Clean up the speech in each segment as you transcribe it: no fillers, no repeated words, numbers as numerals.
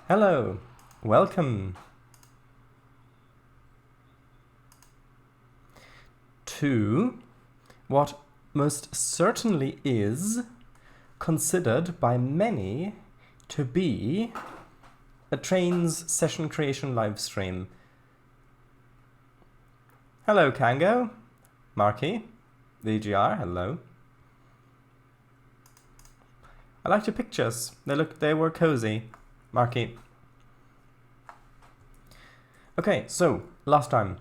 Hello, welcome to what most certainly is considered by many to be a Trainz session creation livestream. Hello, Kango, Marky, VGR, hello. I liked your pictures. They were cozy, Marky. Okay, so last time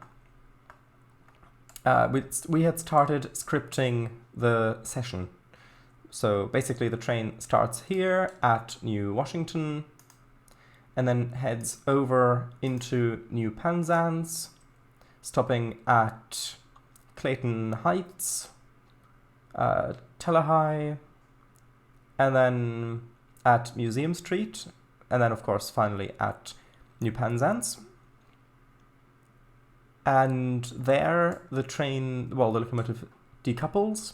we had started scripting the session. So basically the train starts here at New Washington and then heads over into New Penzance, stopping at Clayton Heights, Telehigh, and then at Museum Street, and then of course finally at New Penzance. And there the train, well, the locomotive decouples,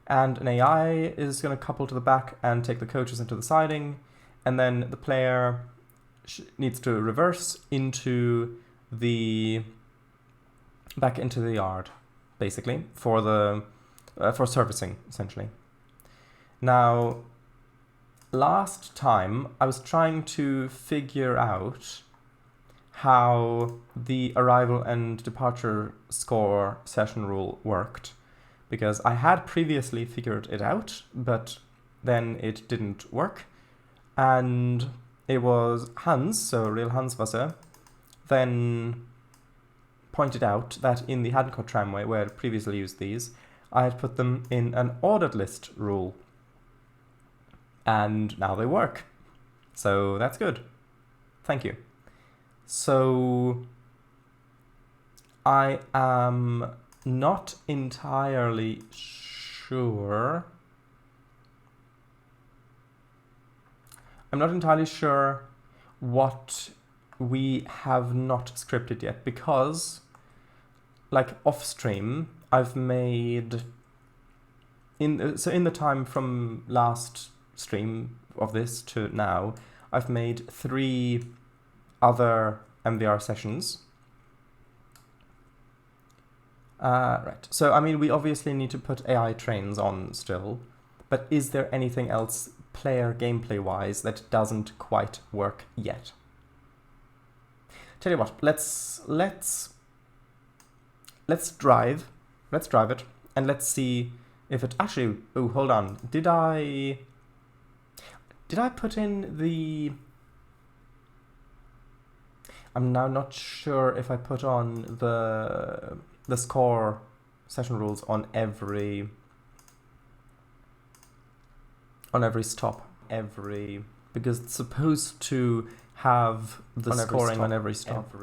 and an AI is going to couple to the back and take the coaches into the siding, and then the player needs to reverse into back into the yard, basically, for servicing, essentially. Now, last time I was trying to figure out how the arrival and departure score session rule worked, because I had previously figured it out, but then it didn't work, and it was Hans, so real Hanswasser, then pointed out that in the Haddencourt tramway, where I had previously used these, I had put them in an ordered list rule, and now they work. So that's good. Thank you. So I am not entirely sure. I'm not entirely sure what we have not scripted yet, because, like, off stream, I've made in the time from last stream of this to now, I've made 3 other MVR sessions. Right, so I mean, we obviously need to put AI trains on still, but is there anything else player gameplay wise that doesn't quite work yet? Tell you what, let's drive it, and let's see if it actually, oh, hold on, did I put in the, I'm now not sure if I put on the score session rules on every stop, because it's supposed to have the scoring on every stop,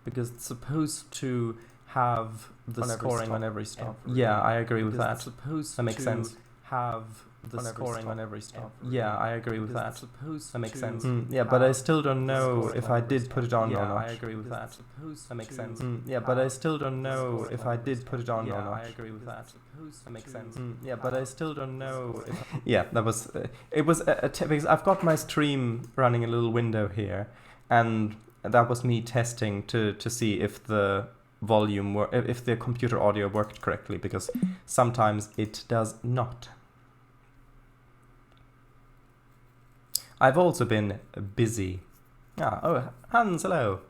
because it's supposed to have the scoring on every stop. Yeah, I agree with that. That makes sense. Have the scoring on every stop. Yeah, I agree with that. That makes sense. Yeah, but I still don't know if I did put it on or not. I agree with that. That makes sense. Yeah, but I still don't know if I did put it on or not. I agree with that. That makes sense. Yeah, but I still don't know if... Yeah, that was... it was because I've got my stream running a little window here, and that was me testing to see if the volume if the computer audio worked correctly, because sometimes it does not. I've also been busy. Oh, Hans, hello.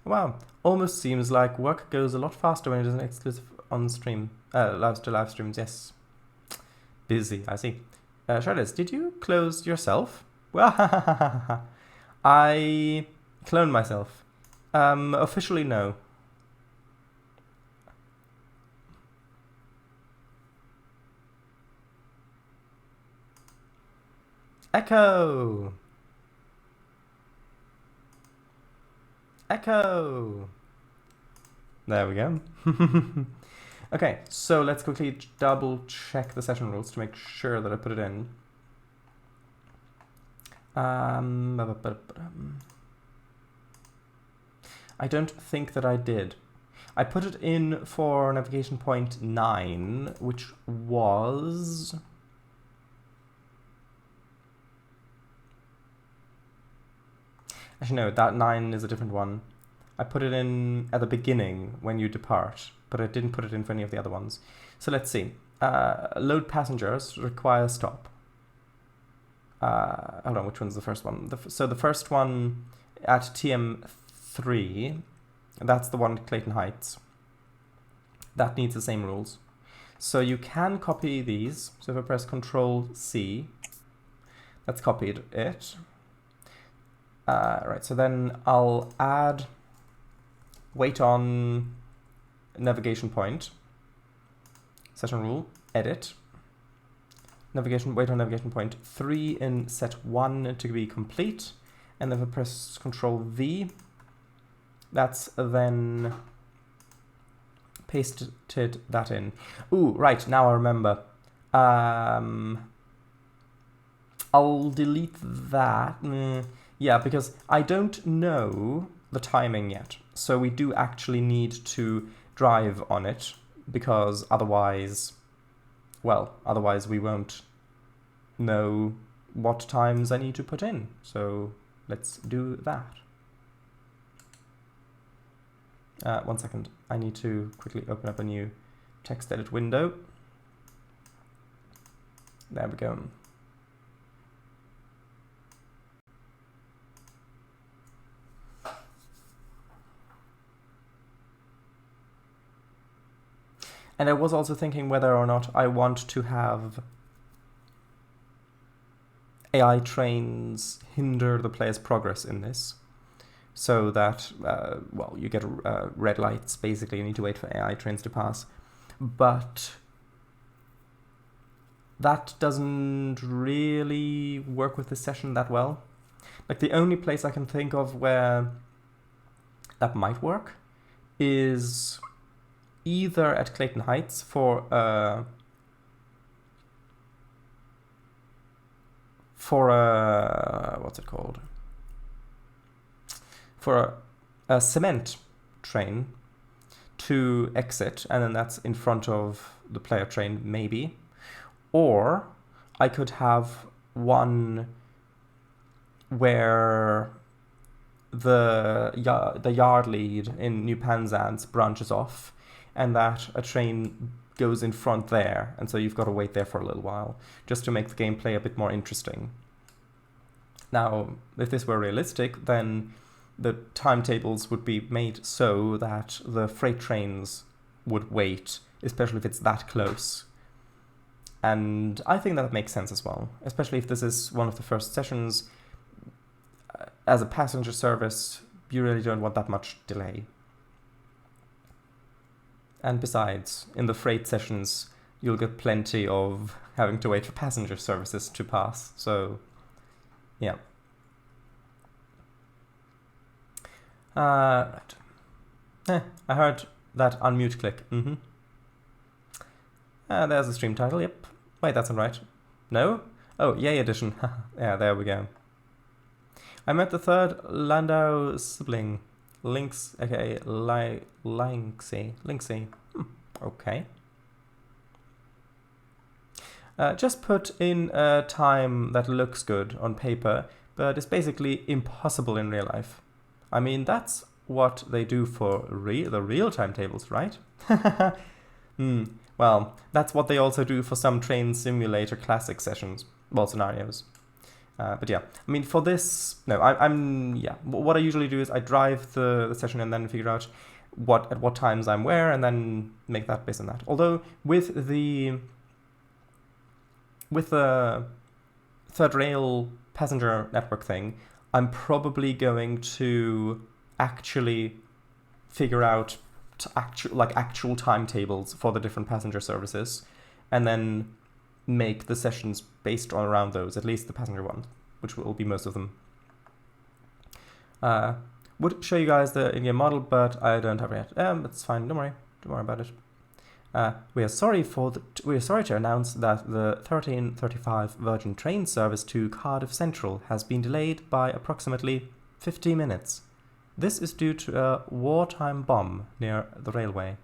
Wow, almost seems like work goes a lot faster when it isn't exclusive on stream. Live streams, yes. Busy, I see. Charlotte, did you close yourself? Well, I cloned myself. Officially, no. Echo! Echo! There we go. Okay, so let's quickly double check the session rules to make sure that I put it in. I don't think that I did. I put it in for navigation point 9, which was... Actually, no, that 9 is a different one. I put it in at the beginning when you depart, but I didn't put it in for any of the other ones. So let's see. Load passengers require stop. Hold on, which one's the first one? So the first one at TM3, that's the one at Clayton Heights. That needs the same rules. So you can copy these. So if I press Control-C, that's copied it. Right, so then I'll add wait on navigation point, session rule, edit, navigation, wait on navigation point 3 in set 1 to be complete, and if I press Control-V, that's then pasted that in. Ooh, right, now I remember. I'll delete that. Yeah, because I don't know the timing yet. So we do actually need to drive on it, because otherwise, well, otherwise we won't know what times I need to put in. So let's do that. 1 second. I need to quickly open up a new text edit window. There we go. And I was also thinking whether or not I want to have AI trains hinder the player's progress in this, so that, well, you get red lights, basically. You need to wait for AI trains to pass. But that doesn't really work with this session that well. Like, the only place I can think of where that might work is either at Clayton Heights for what's it called? For a cement train to exit, and then that's in front of the player train, maybe. Or I could have one where the yard lead in New Penzance branches off, and that a train goes in front there, and so you've got to wait there for a little while, just to make the gameplay a bit more interesting. Now, if this were realistic, then the timetables would be made so that the freight trains would wait, especially if it's that close. And I think that makes sense as well, especially if this is one of the first sessions. As a passenger service, you really don't want that much delay. And besides, in the freight sessions, you'll get plenty of having to wait for passenger services to pass, so yeah. Right. I heard that unmute click. There's the stream title, yep. Wait, that's not right. No? Oh, Yay Edition. Yeah, there we go. I met the third Landau sibling, Lynx, aka Lynxy. Okay. Just put in a time that looks good on paper, but it's basically impossible in real life. I mean, that's what they do for the real timetables, right? Well, that's what they also do for some Train Simulator classic sessions, well, scenarios. But yeah, I mean, for this, no, yeah, what I usually do is I drive the session and then figure out at what times I'm where, and then make that based on that. Although with the third rail passenger network thing, I'm probably going to actually figure out actual timetables for the different passenger services, and then make the sessions based on around those, at least the passenger one, which will be most of them. Would show you guys the in-game model, but I don't have it yet. It's fine. Don't worry about it. We are sorry to announce that the 1335 Virgin train service to Cardiff Central has been delayed by approximately 50 minutes. This is due to a wartime bomb near the railway.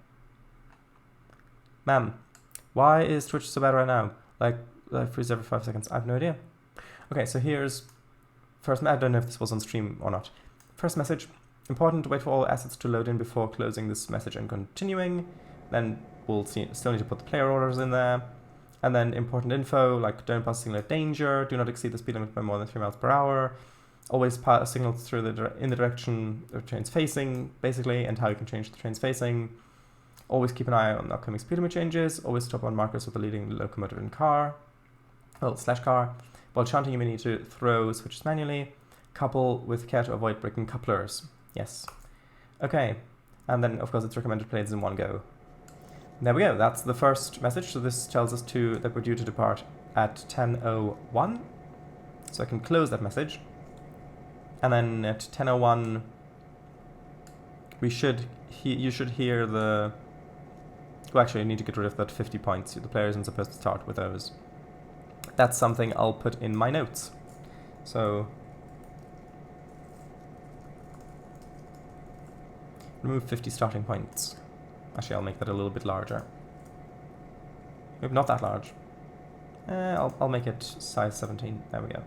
Ma'am, why is Twitch so bad right now? Like freeze every 5 seconds. I have no idea. Okay, so here's first. I don't know if this was on stream or not. first message. Important to wait for all assets to load in before closing this message and continuing. Then we'll still need to put the player orders in there. And then important info, like don't pass a signal of danger, do not exceed the speed limit by more than 3 miles per hour. Always pass signals through in the direction the train's facing, basically, and how you can change the train's facing. Always keep an eye on upcoming speed limit changes. Always stop on markers with the leading locomotive and car. Well, slash car. While chanting, you may need to throw switches manually. Couple with care to avoid breaking couplers. Yes. Okay. And then, of course, it's recommended to play this in one go. There we go. That's the first message. So this tells us that we're due to depart at 10:01. So I can close that message. And then at 10:01, you should hear the... Well, actually, I need to get rid of that 50 points. The player isn't supposed to start with those. That's something I'll put in my notes. So... remove 50 starting points. Actually, I'll make that a little bit larger. Maybe not that large. I'll make it size 17. There we go.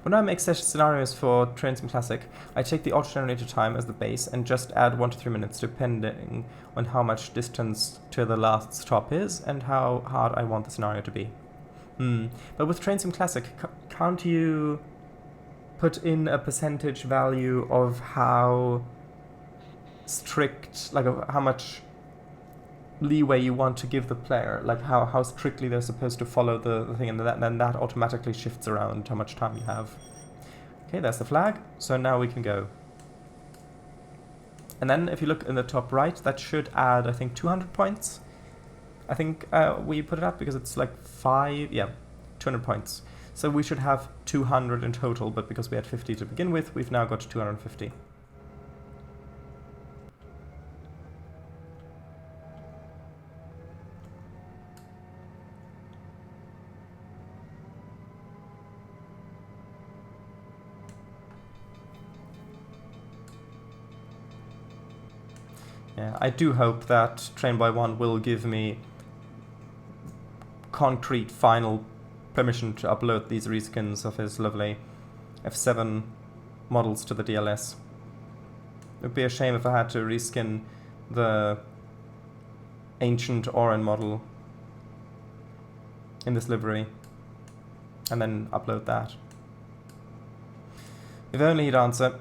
When I make such scenarios for Trainz Classic, I take the auto-generator time as the base and just add 1 to 3 minutes depending on how much distance to the last stop is and how hard I want the scenario to be. But with Trainz Classic, can't you put in a percentage value of how strict, like how much leeway you want to give the player, like how strictly they're supposed to follow the thing, and then that automatically shifts around how much time you have. Okay, that's the flag, so now we can go. And then if you look in the top right, that should add, I think, 200 points. I think we put it up because it's like 200 points. So we should have 200 in total, but because we had 50 to begin with, we've now got 250. Yeah, I do hope that Train by One will give me concrete final permission to upload these reskins of his lovely F7 models to the DLS. It would be a shame if I had to reskin the ancient Orin model in this livery and then upload that. If only he'd answer.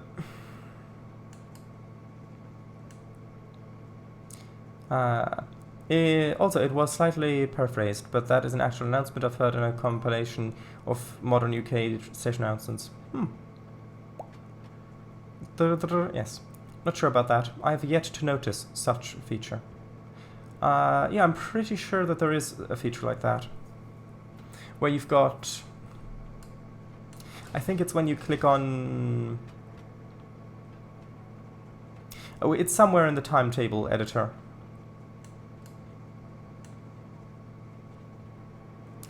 Also, it was slightly paraphrased, but that is an actual announcement I've heard in a compilation of modern UK station announcements. Yes. Not sure about that. I have yet to notice such a feature. Yeah, I'm pretty sure that there is a feature like that. Where you've got... I think it's when you click on... Oh, it's somewhere in the timetable editor.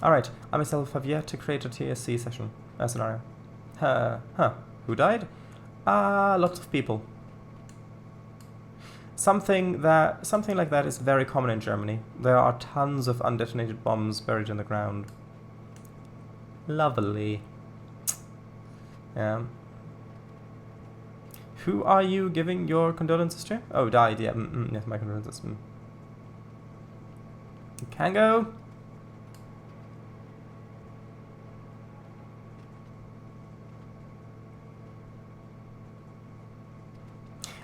Alright, I myself have yet to create a TSC session scenario. Who died? Lots of people. Something like that is very common in Germany. There are tons of undetonated bombs buried in the ground. Lovely. Yeah. Who are you giving your condolences to? Oh, died, yeah. Yes, my condolences. You can go.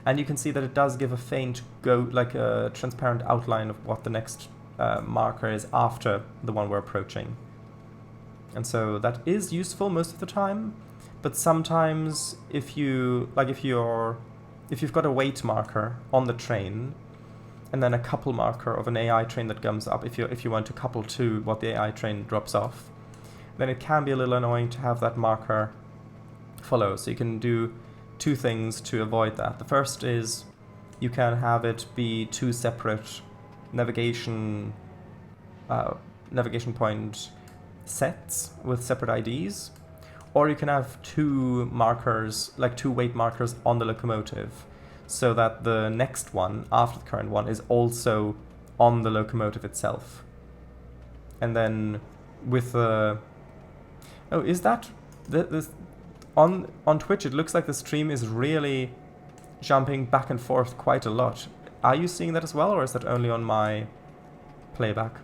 And you can see that it does give a faint like a transparent outline of what the next marker is after the one we're approaching. And so that is useful most of the time, but sometimes if you've got a wait marker on the train and then a couple marker of an AI train that comes up, if you want to couple to what the AI train drops off, then it can be a little annoying to have that marker follow. So you can do two things to avoid that. The first is you can have it be two separate navigation point sets with separate IDs, or you can have two markers, like two wait markers on the locomotive, so that the next one after the current one is also on the locomotive itself. And then with the... Oh, is that this on Twitch, it looks like the stream is really jumping back and forth quite a lot. Are you seeing that as well, or is that only on my playback?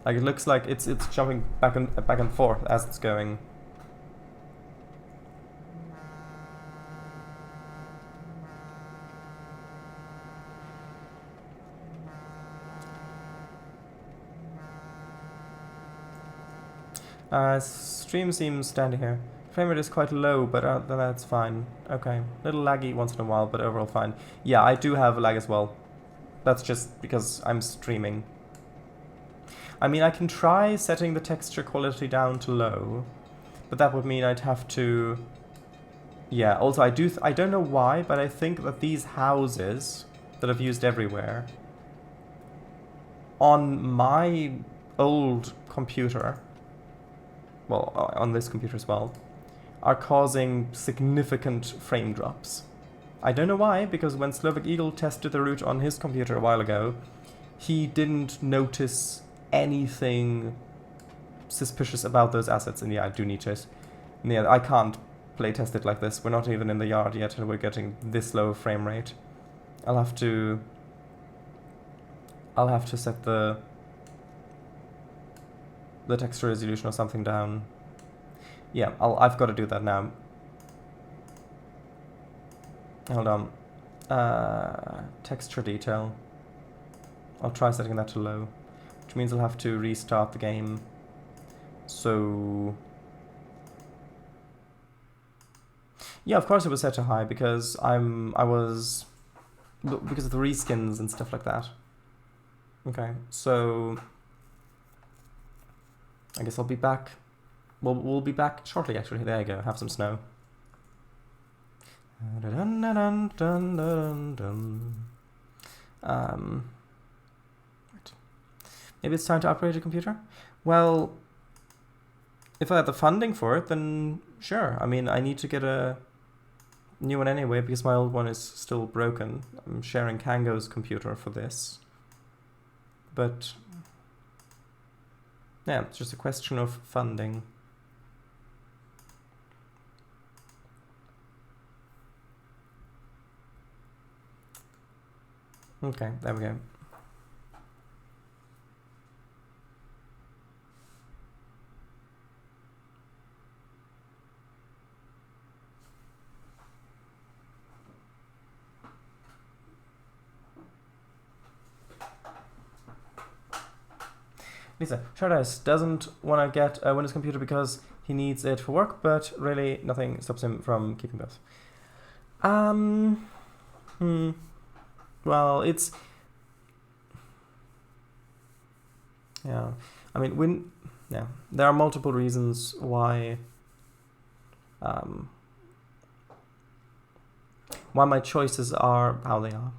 Like, it looks like it's jumping back and forth as it's going. Stream seems standing here. Frame rate is quite low, but that's fine. Okay, little laggy once in a while, but overall fine. Yeah, I do have a lag as well. That's just because I'm streaming. I mean, I can try setting the texture quality down to low, but that would mean I'd have to... Yeah, also I don't know why, but I think that these houses that I've used everywhere, on my old computer, well, on this computer as well, are causing significant frame drops. I don't know why, because when Slovak Eagle tested the route on his computer a while ago, he didn't notice anything suspicious about those assets, and yeah, I do need it. And yeah, I can't play test it like this. We're not even in the yard yet, and we're getting this low frame rate. I'll have to set the texture resolution or something down. Yeah, I've got to do that now. Hold on. Texture detail. I'll try setting that to low, which means I'll have to restart the game. So yeah, of course it was set to high because because of the reskins and stuff like that. Okay, so I guess I'll be back. Well, we'll be back shortly, actually. There you go. Have some snow. Right. Maybe it's time to upgrade your computer? Well, if I had the funding for it, then sure. I mean, I need to get a new one anyway because my old one is still broken. I'm sharing Kango's computer for this. But yeah, it's just a question of funding. Okay, there we go. Lisa, Shardice doesn't want to get a Windows computer because he needs it for work, but really nothing stops him from keeping both. Well, it's... Yeah, I mean, there are multiple reasons why my choices are how they are.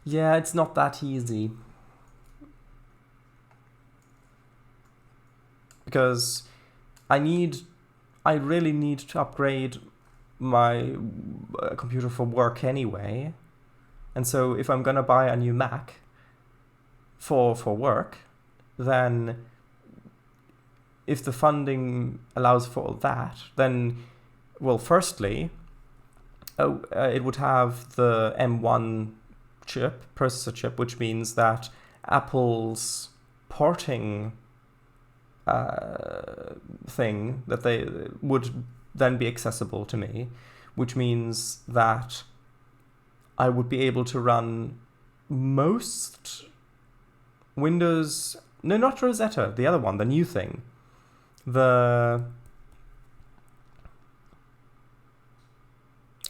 Yeah, it's not that easy. Because I really need to upgrade my computer for work anyway. And so if I'm gonna buy a new Mac for work, then if the funding allows for that, then, well, firstly, it would have the M1 processor chip, which means that Apple's porting thing that they would then be accessible to me, which means that I would be able to run most Windows, no, not Rosetta, the other one, the new thing, the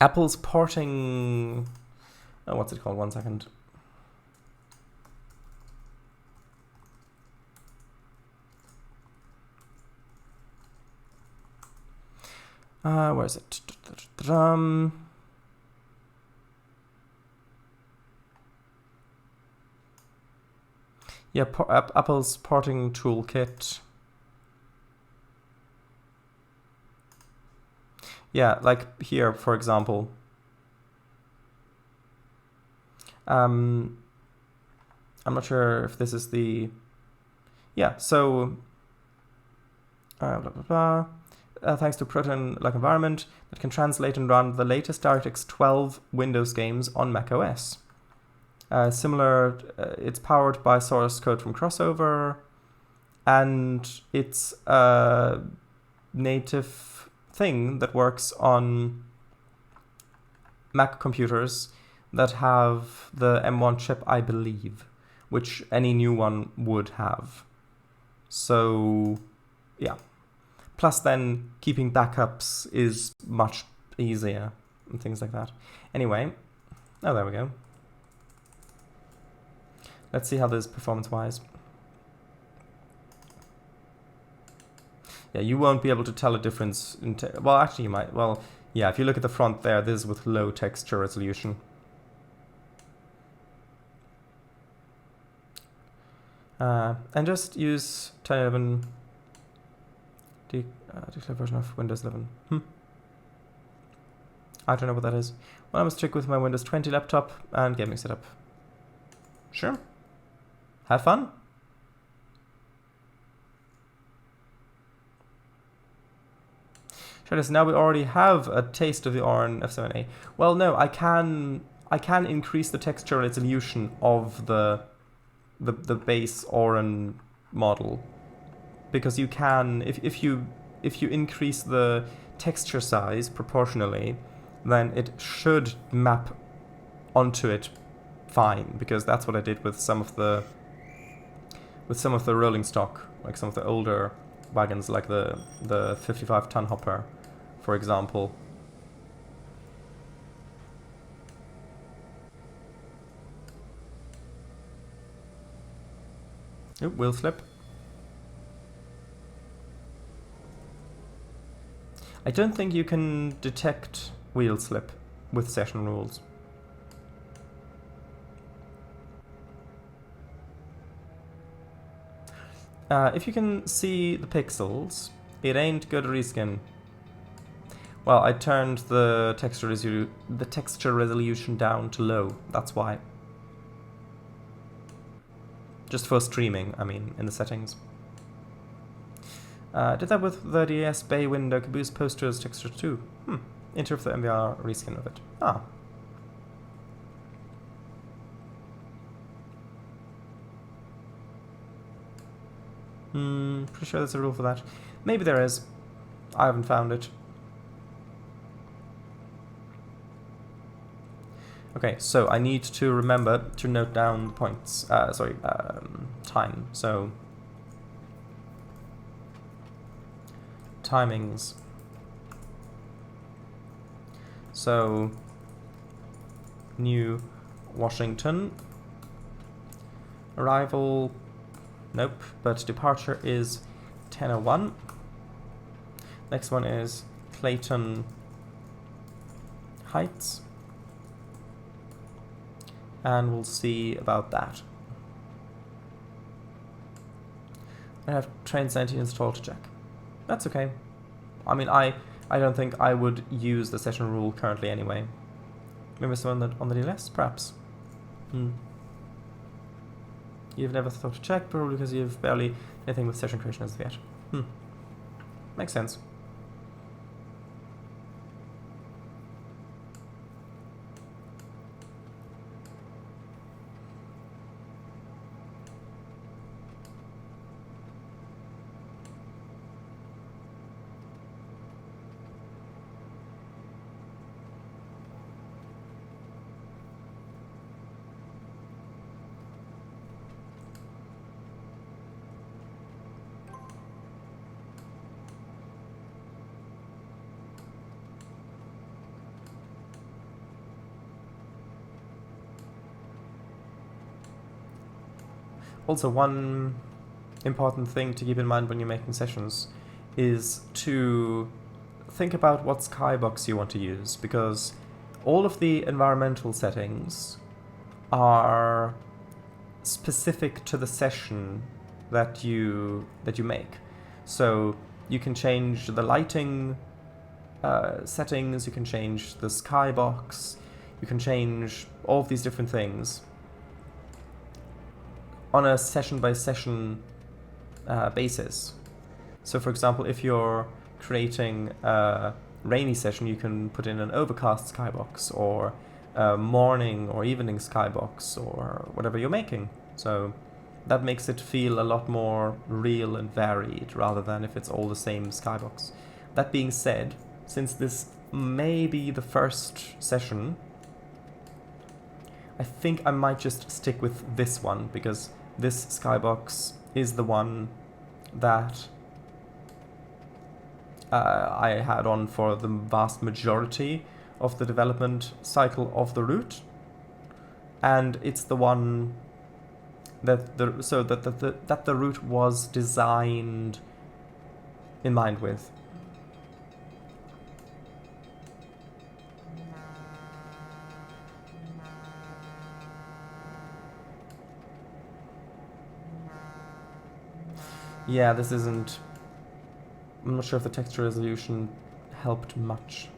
Apple's porting Oh, what's it called? 1 second. Where is it? Yeah, Apple's porting toolkit. Yeah, like here, for example. I'm not sure if this is the... Yeah, so... blah, blah, blah. Thanks to Proton-like environment that can translate and run the latest DirectX 12 Windows games on macOS. Similar, it's powered by source code from Crossover, and it's a native thing that works on Mac computers that have the M1 chip, I believe, which any new one would have. So, yeah. Plus then, keeping backups is much easier and things like that. Anyway, oh, there we go. Let's see how this is performance-wise. Yeah, you won't be able to tell a difference. Well, actually, you might. Well, yeah, if you look at the front there, this is with low texture resolution. And just use 1011 declare version of Windows 11. I don't know what that is. Well, I must check with my Windows 20 laptop and gaming setup. Sure. Have fun. Sure, now we already have a taste of the Orin F7A. Well, no, I can increase the texture resolution of the base Orin model, because you can, if you increase the texture size proportionally, then it should map onto it fine, because that's what I did with some of the rolling stock, like some of the older wagons, like the 55-ton hopper, for example. Oop, wheel slip. I don't think you can detect wheel slip with session rules. If you can see the pixels, it ain't good reskin. Well, I turned the texture resolution down to low, that's why. Just for streaming, I mean, in the settings. Did that with the DS Bay window Caboose posters texture too. Enter the MVR reskin of it. Ah. Pretty sure there's a rule for that. Maybe there is. I haven't found it. Okay, so I need to remember to note down the points. Time. So timings. So New Washington. Arrival. Nope, but departure is 10:01. Next one is Clayton Heights. And we'll see about that. I have Trainz 19 installed to check. That's okay. I mean, I don't think I would use the session rule currently anyway. Maybe someone on the DLS, perhaps. You've never thought to check, probably because you've barely anything with session creation as of yet. Makes sense. Also, one important thing to keep in mind when you're making sessions is to think about what skybox you want to use, because all of the environmental settings are specific to the session that you make. So you can change the lighting settings, you can change the skybox, you can change all of these different things on a session-by-session basis. So for example, if you're creating a rainy session, you can put in an overcast skybox, or a morning or evening skybox, or whatever you're making. So that makes it feel a lot more real and varied, rather than if it's all the same skybox. That being said, since this may be the first session, I think I might just stick with this one, because this skybox is the one that I had on for the vast majority of the development cycle of the route, and it's the one that the route was designed in mind with. Yeah, this isn't... I'm not sure if the texture resolution helped much.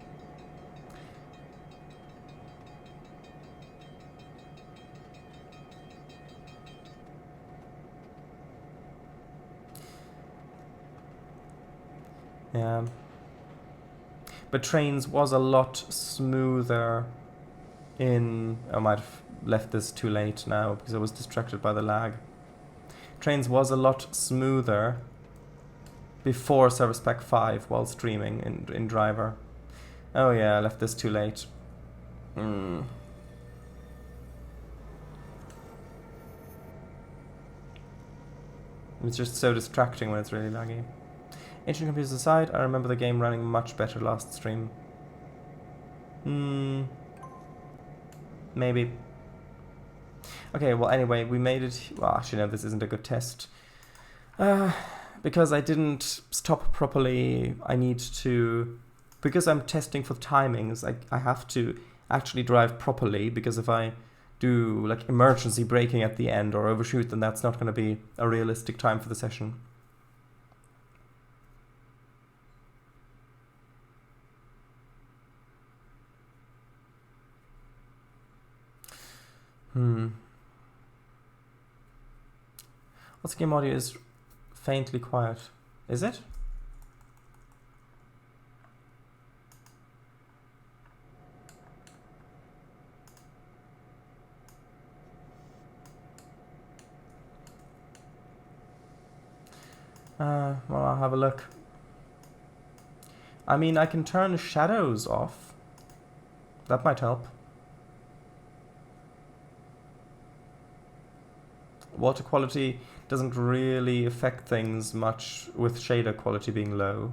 Yeah. But Trainz was a lot smoother in... I might have left this too late now because I was distracted by the lag. Trainz was a lot smoother before Service Pack 5 while streaming in Driver. Oh yeah, I left this too late. It's just so distracting when it's really laggy. Ancient computers aside, I remember the game running much better last stream. Maybe. Okay, well anyway, we made it... Well, actually no, this isn't a good test. Because I didn't stop properly, I need to... Because I'm testing for timings, I have to actually drive properly, because if I do like emergency braking at the end or overshoot, then that's not going to be a realistic time for the session. What's game audio is faintly quiet. Is it? Well, I'll have a look. I mean, I can turn shadows off. That might help. Water quality doesn't really affect things much with shader quality being low.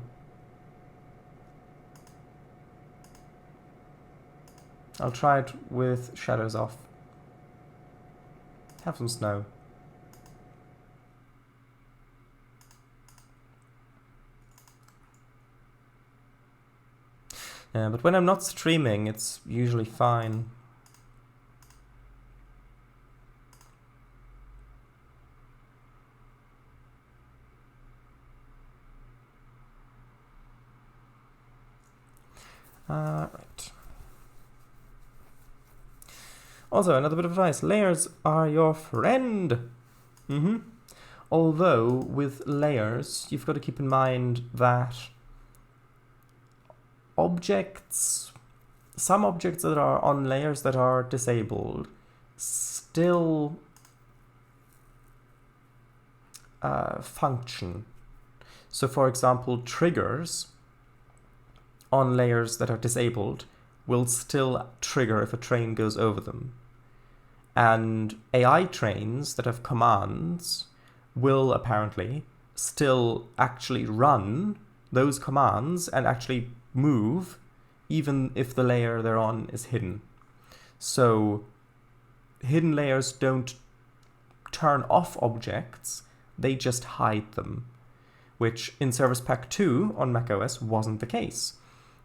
I'll try it with shadows off. Have some snow. Yeah, but when I'm not streaming, it's usually fine. Right. Also, another bit of advice. Layers are your friend. Although, with layers, you've got to keep in mind that some objects that are on layers that are disabled still function. So, for example, triggers on layers that are disabled will still trigger if a train goes over them. And AI trains that have commands will apparently still actually run those commands and actually move even if the layer they're on is hidden. So hidden layers don't turn off objects, they just hide them, which in Service Pack 2 on macOS wasn't the case.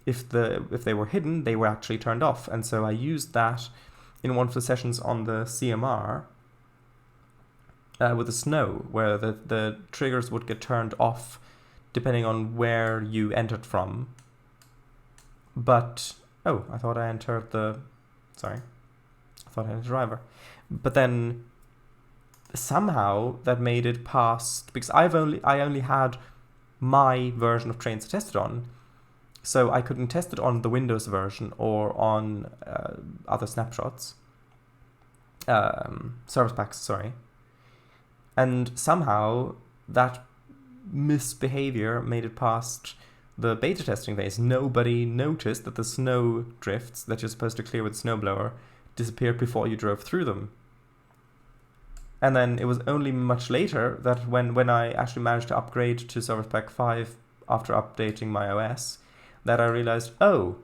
If they were hidden, they were actually turned off, and so I used that in one of the sessions on the CMR with the snow, where the triggers would get turned off depending on where you entered from. But, oh, I thought I entered the, sorry, I thought I entered driver. But then somehow that made it past, because I only had my version of Trainz tested on, so I couldn't test it on the Windows version or on other snapshots, service packs, sorry. And somehow that misbehavior made it past the beta testing phase. Nobody noticed that the snow drifts that you're supposed to clear with the snowblower disappeared before you drove through them. And then it was only much later that when I actually managed to upgrade to Service Pack 5 after updating my OS, that I realized, oh,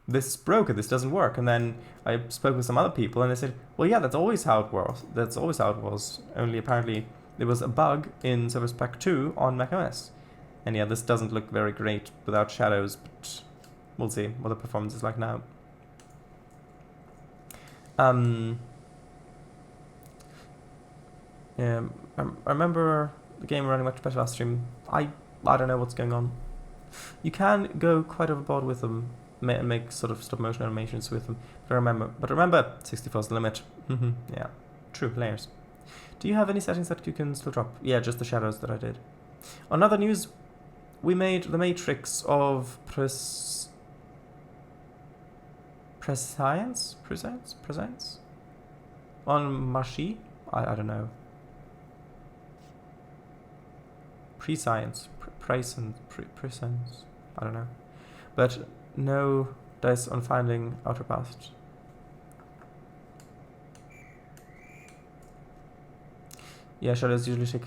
this is broken, this doesn't work. And then I spoke with some other people and they said, well, yeah, that's always how it was. That's always how it was. Only apparently there was a bug in Service Pack 2 on macOS. And yeah, this doesn't look very great without shadows, but we'll see what the performance is like now. Yeah, I remember the game running much better last stream. I don't know what's going on. You can go quite overboard with them and make sort of stop motion animations with them. But remember, 64 is the limit. Yeah, true, layers. Do you have any settings that you can still drop? Yeah, just the shadows that I did. On other news, we made the matrix of prescience on Mashi? I don't know. Prescience, I don't know. But no dice on finding outer past. Yeah, shadows usually take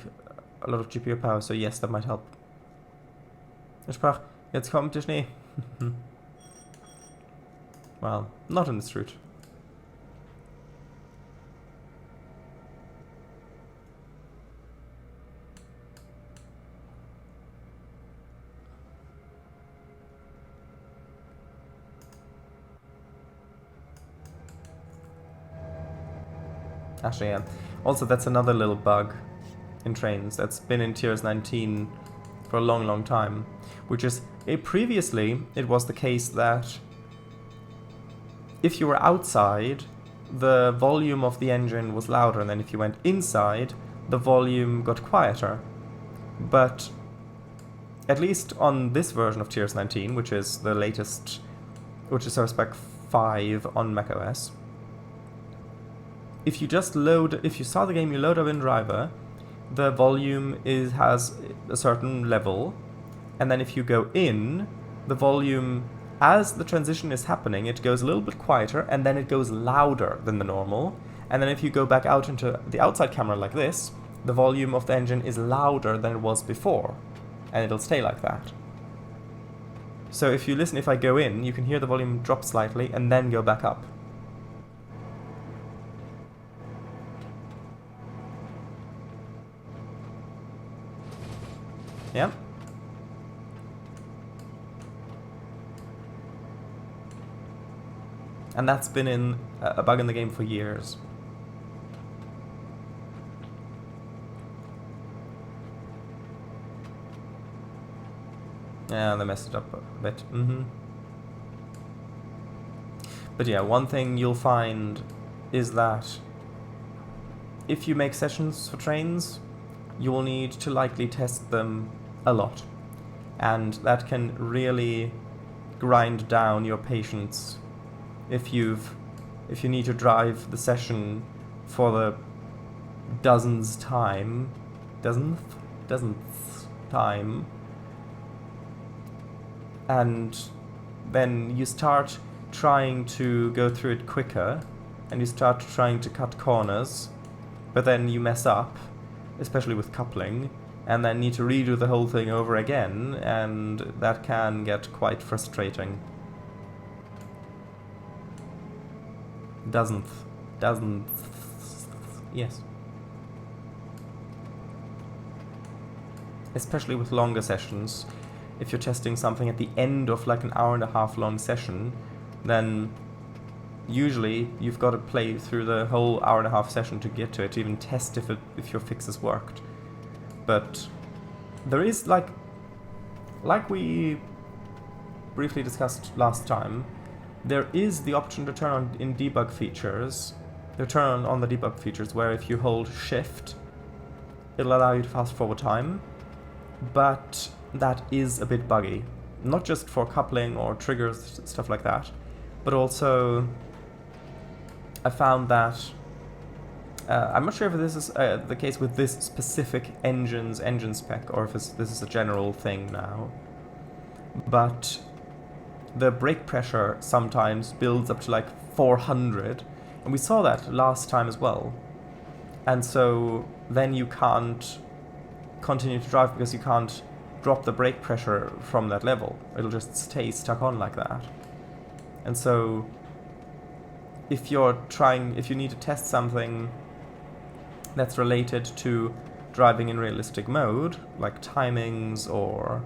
a lot of GPU power, so yes, that might help. Er sprach, jetzt kommt der Schnee. Well, not in this route. Actually, yeah. Also, that's another little bug in Trainz that's been in Tiers 19 for a long, long time, which is, previously it was the case that if you were outside, the volume of the engine was louder, and then if you went inside, the volume got quieter. But at least on this version of Tiers 19, which is the latest, which is Service Pack 5 on macOS, if you start the game, you load up in driver, the volume has a certain level, and then if you go in, the volume, as the transition is happening, it goes a little bit quieter, and then it goes louder than the normal, and then if you go back out into the outside camera like this, the volume of the engine is louder than it was before, and it'll stay like that. So if you listen, if I go in, you can hear the volume drop slightly, and then go back up. Yeah. And that's been a bug in the game for years. Yeah, they messed it up a bit. But yeah, one thing you'll find is that if you make sessions for Trainz, you will need to likely test them a lot, and that can really grind down your patience if you need to drive the session for the dozenth time, and then you start trying to go through it quicker, and you start trying to cut corners, but then you mess up, especially with coupling, and then need to redo the whole thing over again, and that can get quite frustrating. Doesn't. Yes. especially with longer sessions, if you're testing something at the end of like an hour and a half long session, then usually you've got to play through the whole hour and a half session to get to it, to even test if your fixes worked. But there is, like we briefly discussed last time, there is the option to turn on in debug features, turn on the debug features where if you hold shift, it'll allow you to fast forward time, but that is a bit buggy. Not just for coupling or triggers, stuff like that, but also I found that I'm not sure if this is the case with this specific engine spec, or if this is a general thing now, but the brake pressure sometimes builds up to like 400, and we saw that last time as well, and so then you can't continue to drive because you can't drop the brake pressure from that level. It'll just stay stuck on like that. And so if you need to test something that's related to driving in realistic mode, like timings or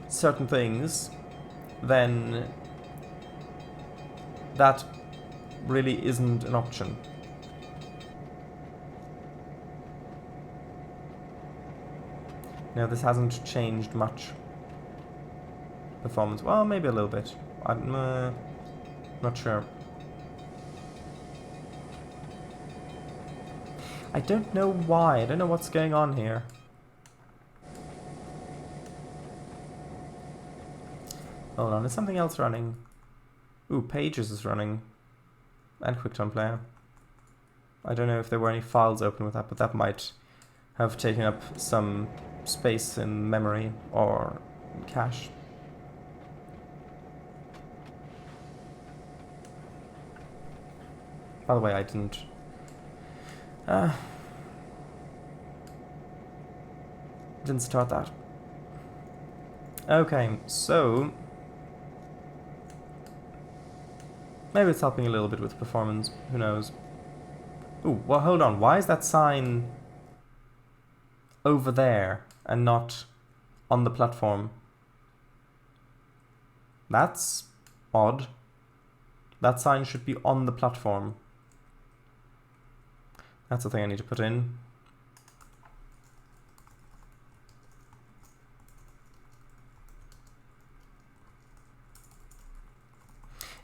certain things, then that really isn't an option. Now, this hasn't changed much performance. Well, maybe a little bit. I'm not sure. I don't know why. I don't know what's going on here. Hold on, is something else running? Ooh, Pages is running. And QuickTime Player. I don't know if there were any files open with that, but that might have taken up some space in memory or cache. By the way, I didn't start that. Okay, so maybe it's helping a little bit with performance, who knows. Ooh, well, hold on, why is that sign over there and not on the platform? That's odd. That sign should be on the platform. That's the thing I need to put in.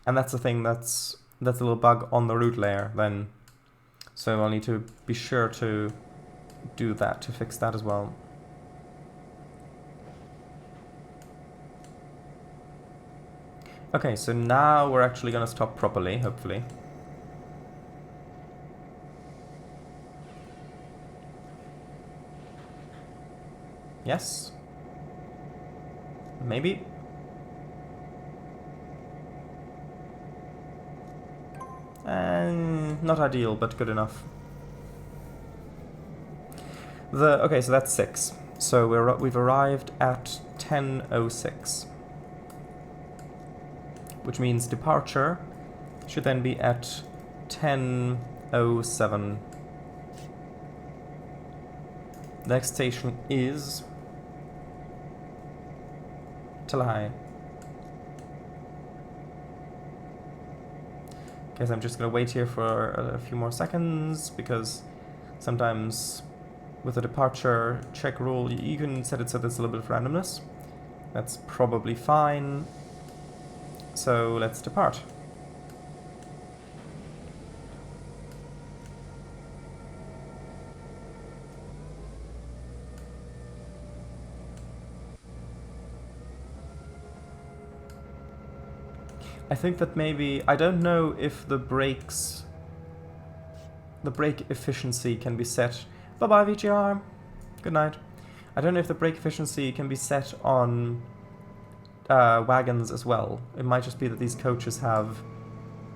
And that's the thing, that's a little bug on the root layer then. So I'll need to be sure to do that, to fix that as well. Okay, so now we're actually going to stop properly, hopefully. Yes? Maybe? Not ideal, but good enough. Okay, so that's 6. So we've arrived at 10:06. Which means departure should then be at 10:07. The next station is Tilahai. Okay, so I'm just going to wait here for a few more seconds, because sometimes with the departure check rule you can set it so there's a little bit of randomness. That's probably fine. So let's depart. I think that maybe, I don't know if the brake efficiency can be set. Bye-bye, VGR. Good night. I don't know if the brake efficiency can be set on wagons as well. It might just be that these coaches have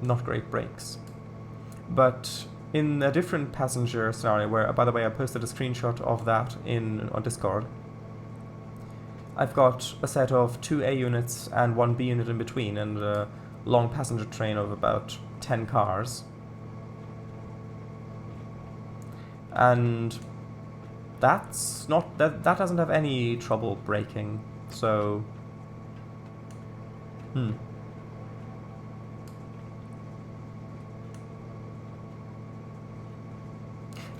not great brakes. But in a different passenger scenario, where, by the way, I posted a screenshot of that on Discord, I've got a set of 2 A units and 1 B unit in between, and a long passenger train of about 10 cars. And That's not... That doesn't have any trouble breaking, so...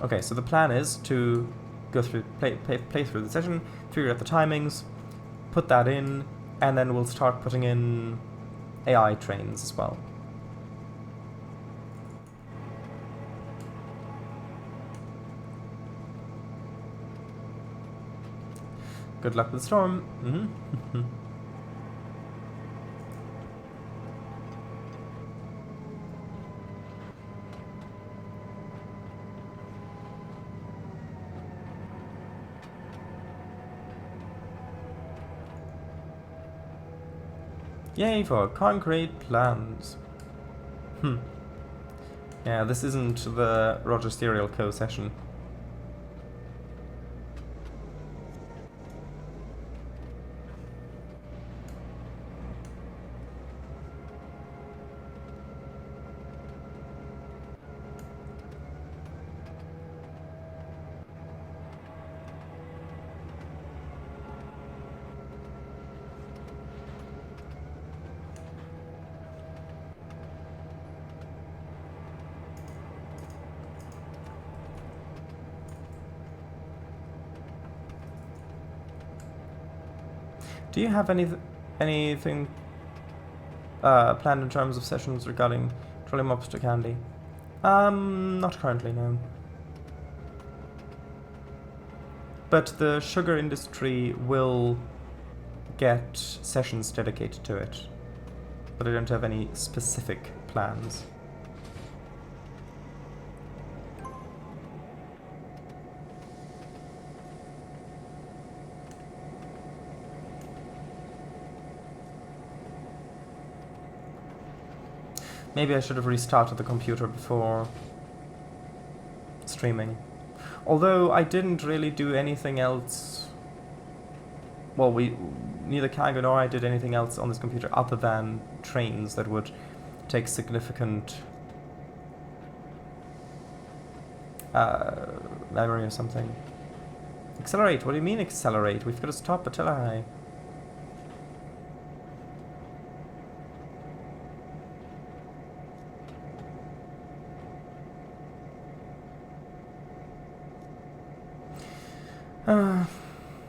Okay, so the plan is to go through, play through the session, figure out the timings, put that in, and then we'll start putting in AI trains as well. Good luck with the storm. Yay for concrete plans. Yeah, this isn't the Roger Serial Co. session. Do you have anything planned in terms of sessions regarding trolling mobs to Candy? Not currently, no. But the sugar industry will get sessions dedicated to it. But I don't have any specific plans. Maybe I should have restarted the computer before streaming. Although I didn't really do anything else. Well, neither Kago nor I did anything else on this computer other than Trainz that would take significant memory or something. Accelerate? What do you mean accelerate? We've got to stop Attila.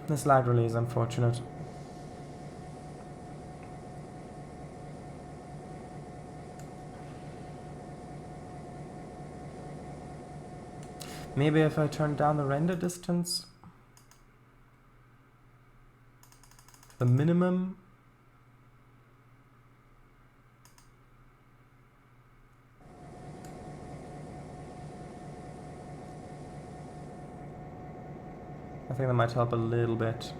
This lag really is unfortunate. Maybe if I turn down the render distance, the minimum. I think that might help a little bit.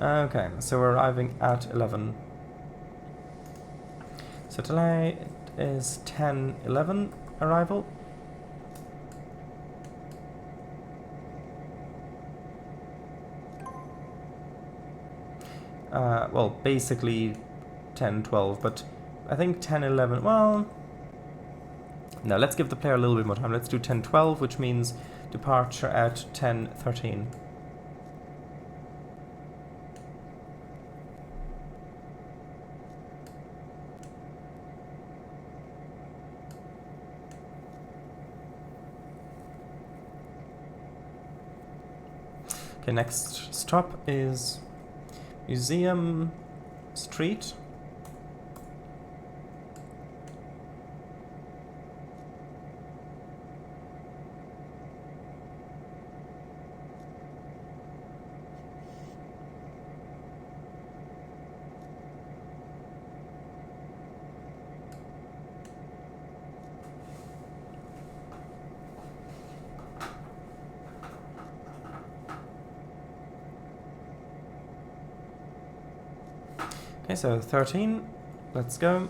Okay, so we're arriving at 11. So today is 10:11 arrival. Well, basically 10:12, but I think 10:11. Well, no. Let's give the player a little bit more time. Let's do 10:12, which means departure at 10:13. Okay, next stop is Museum Street. Okay, so 13. Let's go.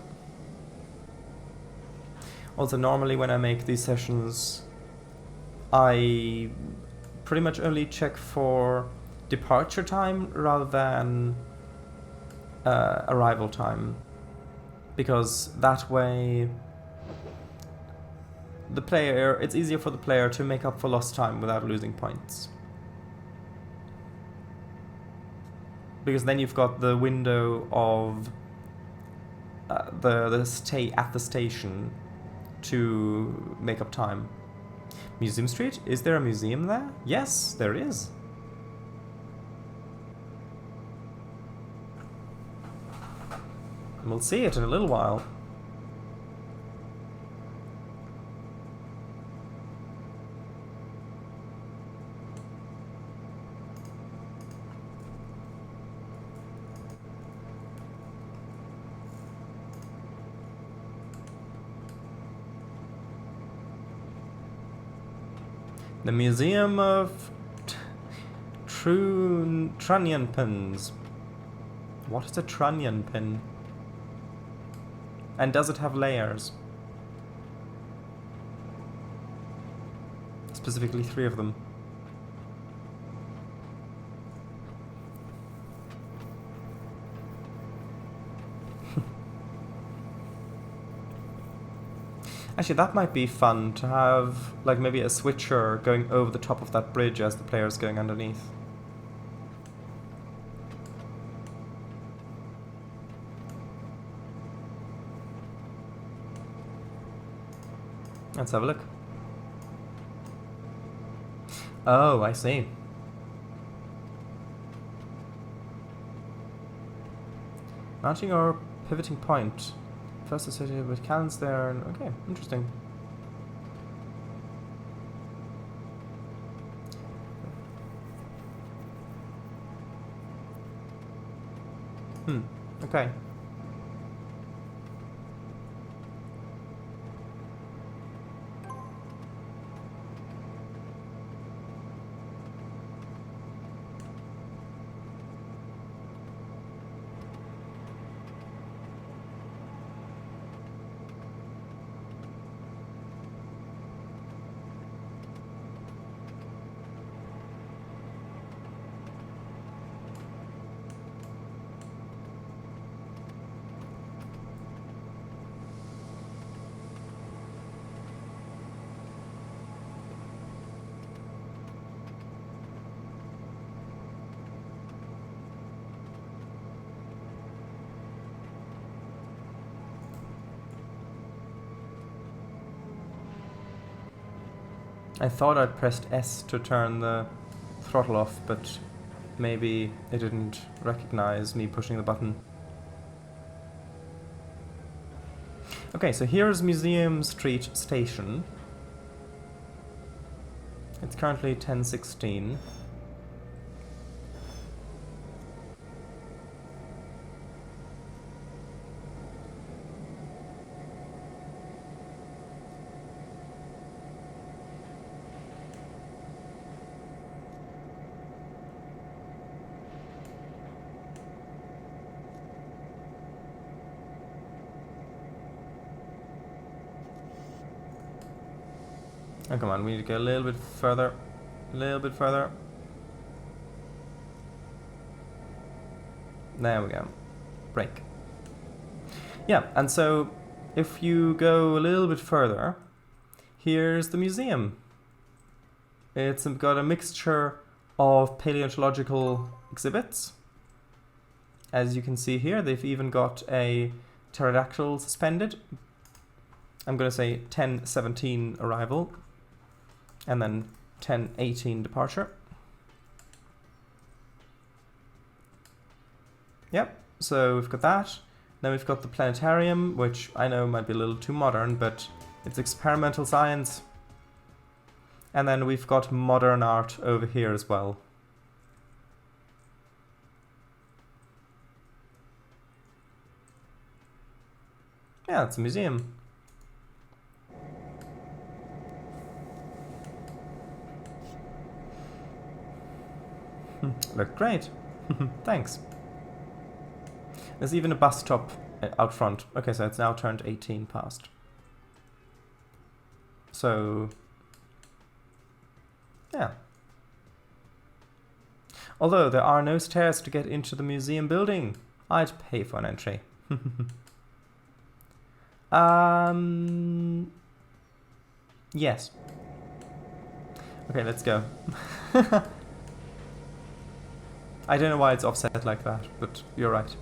Also, normally when I make these sessions, I pretty much only check for departure time rather than arrival time, because that way the player, it's easier for the player to make up for lost time without losing points. Because then you've got the window of the stay at the station to make up time. Museum Street? Is there a museum there? Yes, there is. We'll see it in a little while. The Museum of Trunnion Pins. What is a trunnion pin? And does it have layers? Specifically 3 of them. Actually, that might be fun to have, like, maybe a switcher going over the top of that bridge as the player's going underneath. Let's have a look. Oh, I see. Mounting or pivoting point. First associated with cannons there. Okay, interesting. Okay. I thought I'd pressed S to turn the throttle off, but maybe it didn't recognize me pushing the button. Okay, so here's Museum Street Station. It's currently 10:16. Oh, come on, we need to go a little bit further. A little bit further. There we go. Brake. Yeah, and so if you go a little bit further, here's the museum. It's got a mixture of paleontological exhibits. As you can see here, they've even got a pterodactyl suspended. I'm going to say 10:17 arrival. And then 10:18 departure. Yep, so we've got that. Then we've got the planetarium, which I know might be a little too modern, but it's experimental science. And then we've got modern art over here as well. Yeah, it's a museum. Looked great. Thanks. There's even a bus stop out front. Okay, so it's now turned 18 past. So, yeah. Although there are no stairs to get into the museum building, I'd pay for an entry. Yes. Okay, let's go. I don't know why it's offset like that, but you're right.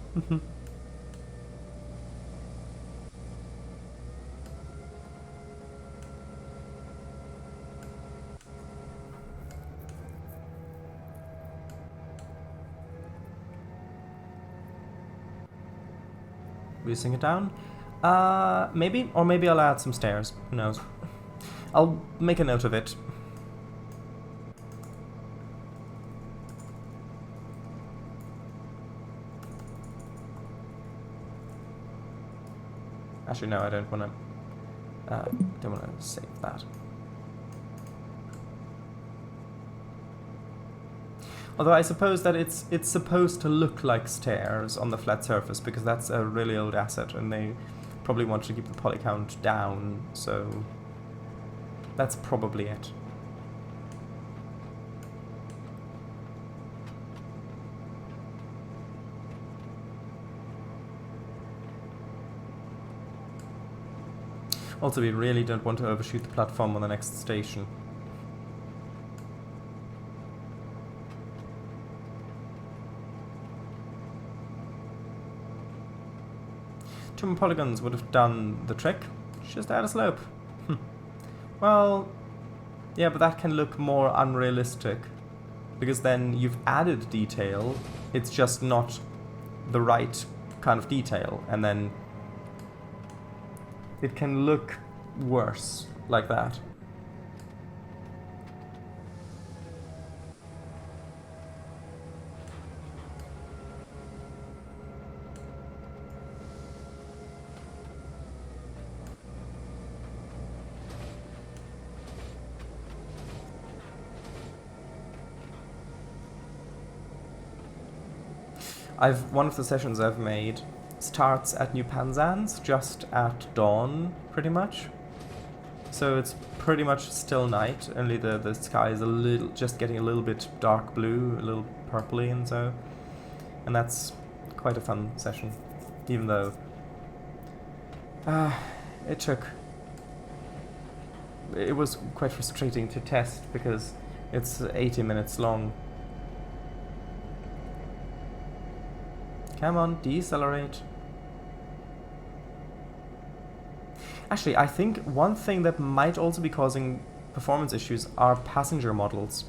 Reducing it down? Maybe? Or maybe I'll add some stairs. Who knows? I'll make a note of it. Actually, no, I don't want to save that. Although I suppose that it's supposed to look like stairs on the flat surface, because that's a really old asset, and they probably want to keep the poly count down, so that's probably it. Also, we really don't want to overshoot the platform on the next station. Two more polygons would have done the trick. Just add a slope. Well, yeah, but that can look more unrealistic, because then you've added detail, it's just not the right kind of detail, and then it can look worse like that. One of the sessions I've made starts at New Penzance just at dawn, pretty much. So it's pretty much still night, only the sky is just getting a little bit dark blue, a little purpley and so. And that's quite a fun session, even though it was quite frustrating to test because it's 80 minutes long. Come on, decelerate. Actually, I think one thing that might also be causing performance issues are passenger models.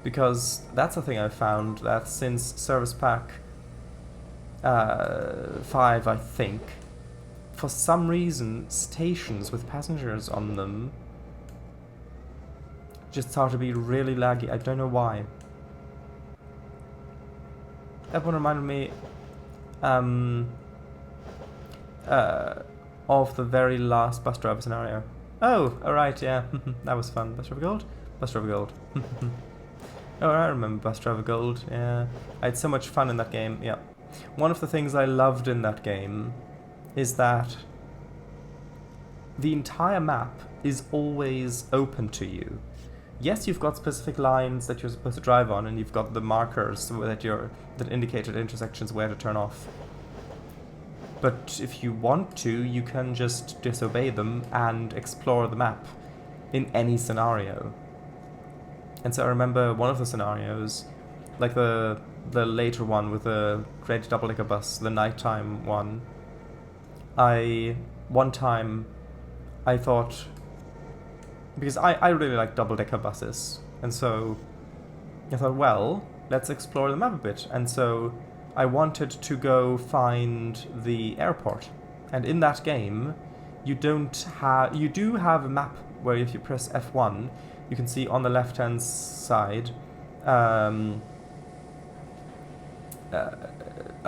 Because that's a thing I've found, that since Service Pack 5, I think, for some reason, stations with passengers on them just start to be really laggy. I don't know why. That one reminded me of the very last bus driver scenario. Oh, alright, yeah. That was fun. Bus driver gold? Bus driver gold. Oh, I remember Bus driver gold, yeah. I had so much fun in that game, yeah. One of the things I loved in that game is that the entire map is always open to you. Yes, you've got specific lines that you're supposed to drive on, and you've got the markers that indicate at intersections where to turn off. But if you want to, you can just disobey them and explore the map in any scenario. And so I remember one of the scenarios, like the later one with the red double-decker bus, the nighttime one. One time I thought, because I really like double-decker buses, and so I thought, well, let's explore the map a bit. And so I wanted to go find the airport, and in that game you do have a map where if you press F1 you can see on the left hand side a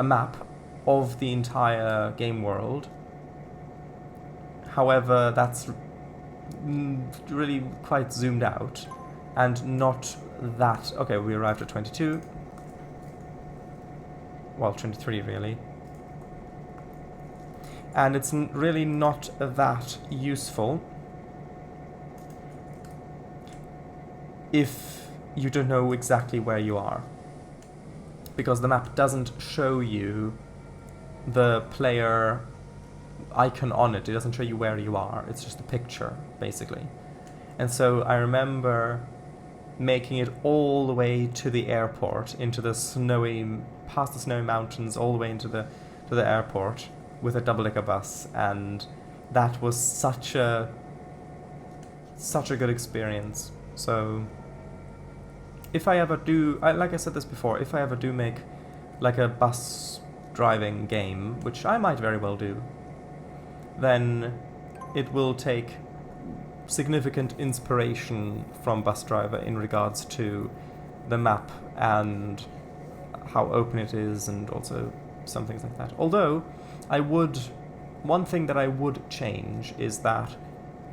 map of the entire game world. However, that's really quite zoomed out and not that... Okay, we arrived at 22. Well, 23 really. and it's really not that useful if you don't know exactly where you are, because the map doesn't show you the player icon on it. It doesn't show you where you are. It's just a picture, basically. And so I remember making it all the way to the airport, into the past the snowy mountains, all the way into the airport with a double-decker bus, and that was such a good experience. So if I ever do, like I said this before, if I ever do make like a bus driving game, which I might very well do, then it will take significant inspiration from Bus Driver in regards to the map and how open it is, and also some things like that. Although one thing that I would change is that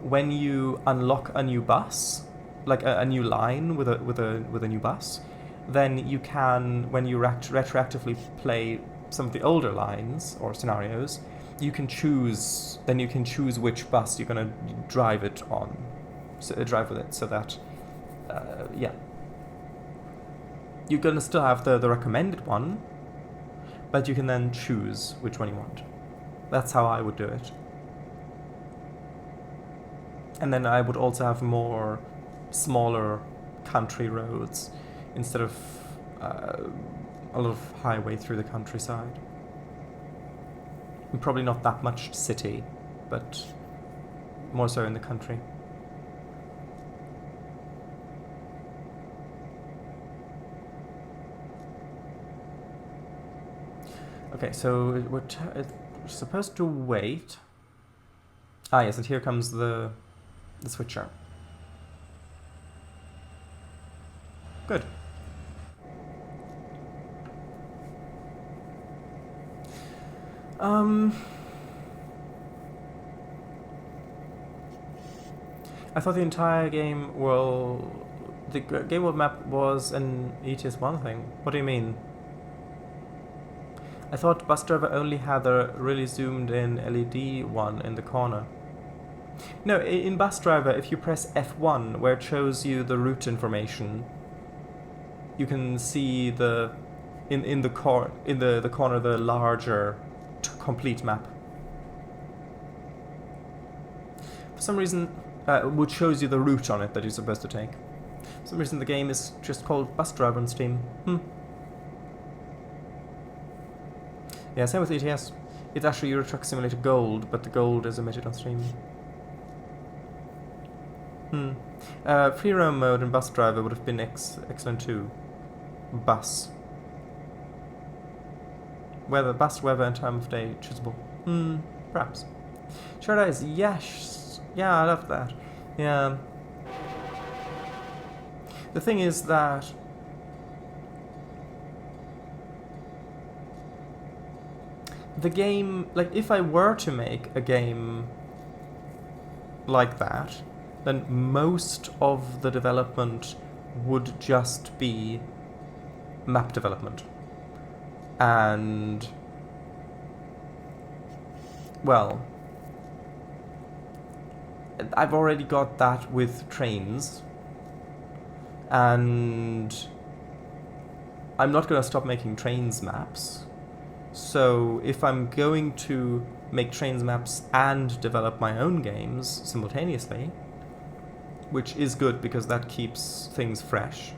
when you unlock a new bus, like a new line with a new bus, then you can, when you retroactively play some of the older lines or scenarios, you can choose which bus you're going to drive it on, drive with it, so that you're going to still have the recommended one, but you can then choose which one you want. That's how I would do it. And then I would also have more smaller country roads instead of a lot of highway through the countryside. And probably not that much city, but more so in the country. Okay, so we're supposed to wait. Ah, yes, and here comes the switcher. Good. I thought the entire game the game world map was an ETS1 thing. What do you mean? I thought Bus Driver only had a really zoomed in LED one in the corner. No, in Bus Driver, if you press F1, where it shows you the route information, you can see in the corner the larger complete map. For some reason, which shows you the route on it that you're supposed to take. For some reason, the game is just called Bus Driver on Steam. Yeah, same with ETS. It's actually Euro Truck Simulator Gold, but the Gold is omitted on Steam. Free roam mode in Bus Driver would have been excellent too. Bus. Bus weather and time of day choosable. Perhaps. Shared Eyes, yes. Yeah, I love that. Yeah. The thing is that the game, like, if I were to make a game like that, then most of the development would just be map development. And, well, I've already got that with Trainz, and I'm not going to stop making Trainz maps. So if I'm going to make Trainz maps and develop my own games simultaneously, which is good because that keeps things fresh,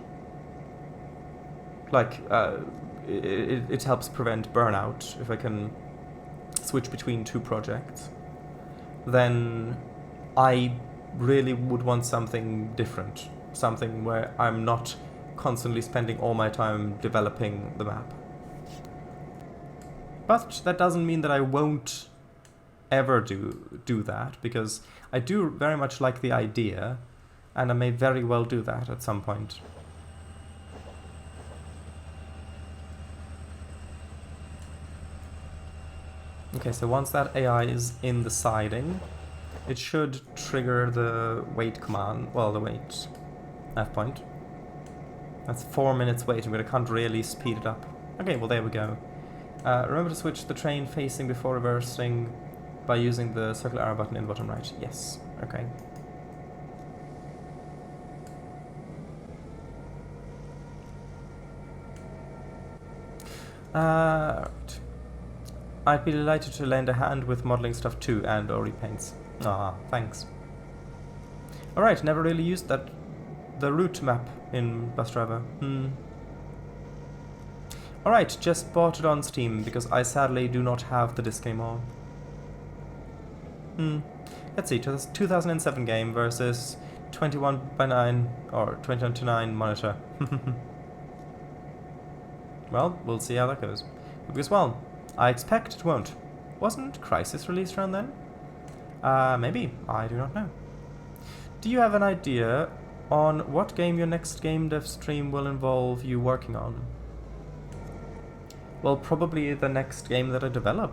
like it helps prevent burnout if I can switch between two projects, then I really would want something different, something where I'm not constantly spending all my time developing the map. But that doesn't mean that I won't ever do that, because I do very much like the idea, and I may very well do that at some point. Okay, so once that AI is in the siding, it should trigger the wait command, well, the wait F point. That's 4 minutes waiting, but I can't really speed it up. Okay, well, there we go. Remember to switch the train facing before reversing. by using the circular arrow button in the bottom right. Yes. Okay. Right. I'd be delighted to lend a hand with modelling stuff too, and or repaints. Ah, thanks. Alright, never really used the route map in Bus Driver. Alright, just bought it on Steam, because I sadly do not have the disc anymore. Let's see, 2007 game versus 21:9 or 21:9 monitor. Well, we'll see how that goes. Because, well, I expect it won't. Wasn't Crisis released around then? Maybe. I do not know. Do you have an idea on what game your next game dev stream will involve you working on? Well, probably the next game that I develop.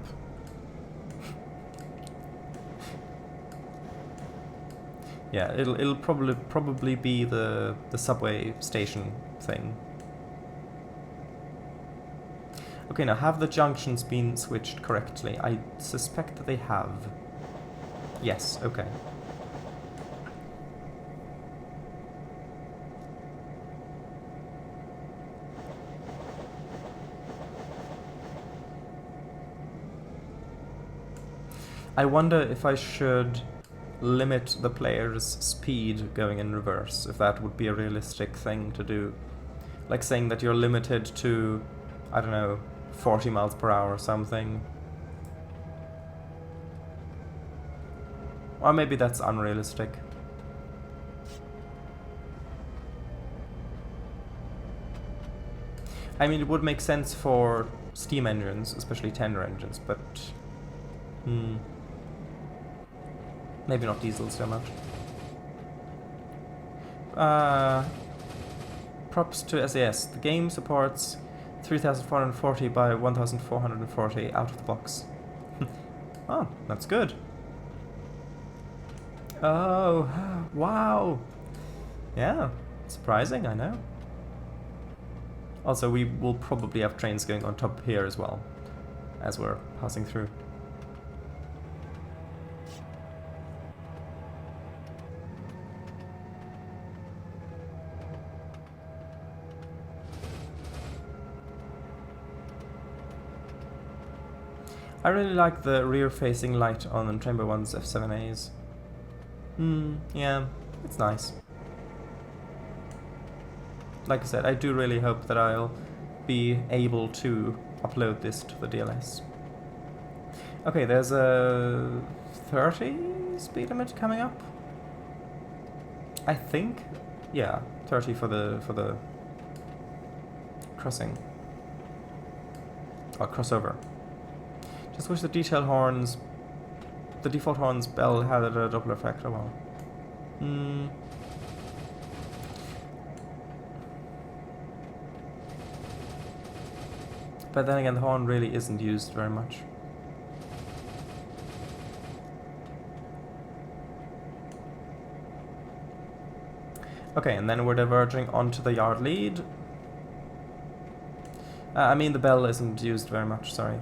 Yeah, it'll probably be the subway station thing. Okay, now have the junctions been switched correctly? I suspect that they have. Yes, okay. I wonder if I should limit the player's speed going in reverse, if that would be a realistic thing to do. Like saying that you're limited to, I don't know, 40 miles per hour or something. Or maybe that's unrealistic. I mean, it would make sense for steam engines, especially tender engines, but maybe not diesel so much. Props to SAS. The game supports 3440 by 1440 out of the box. Oh, that's good. Oh, wow. Yeah, surprising, I know. Also, we will probably have trains going on top here as well, as we're passing through. I really like the rear-facing light on Chamber 1's F7As. Yeah, it's nice. Like I said, I do really hope that I'll be able to upload this to the DLS. Okay, there's a 30 speed limit coming up. I think, yeah, 30 for the crossing or crossover. Just wish the default horns bell had a Doppler effect. Oh well. But then again, the horn really isn't used very much. Okay, and then we're diverging onto the yard lead. I mean, the bell isn't used very much, sorry.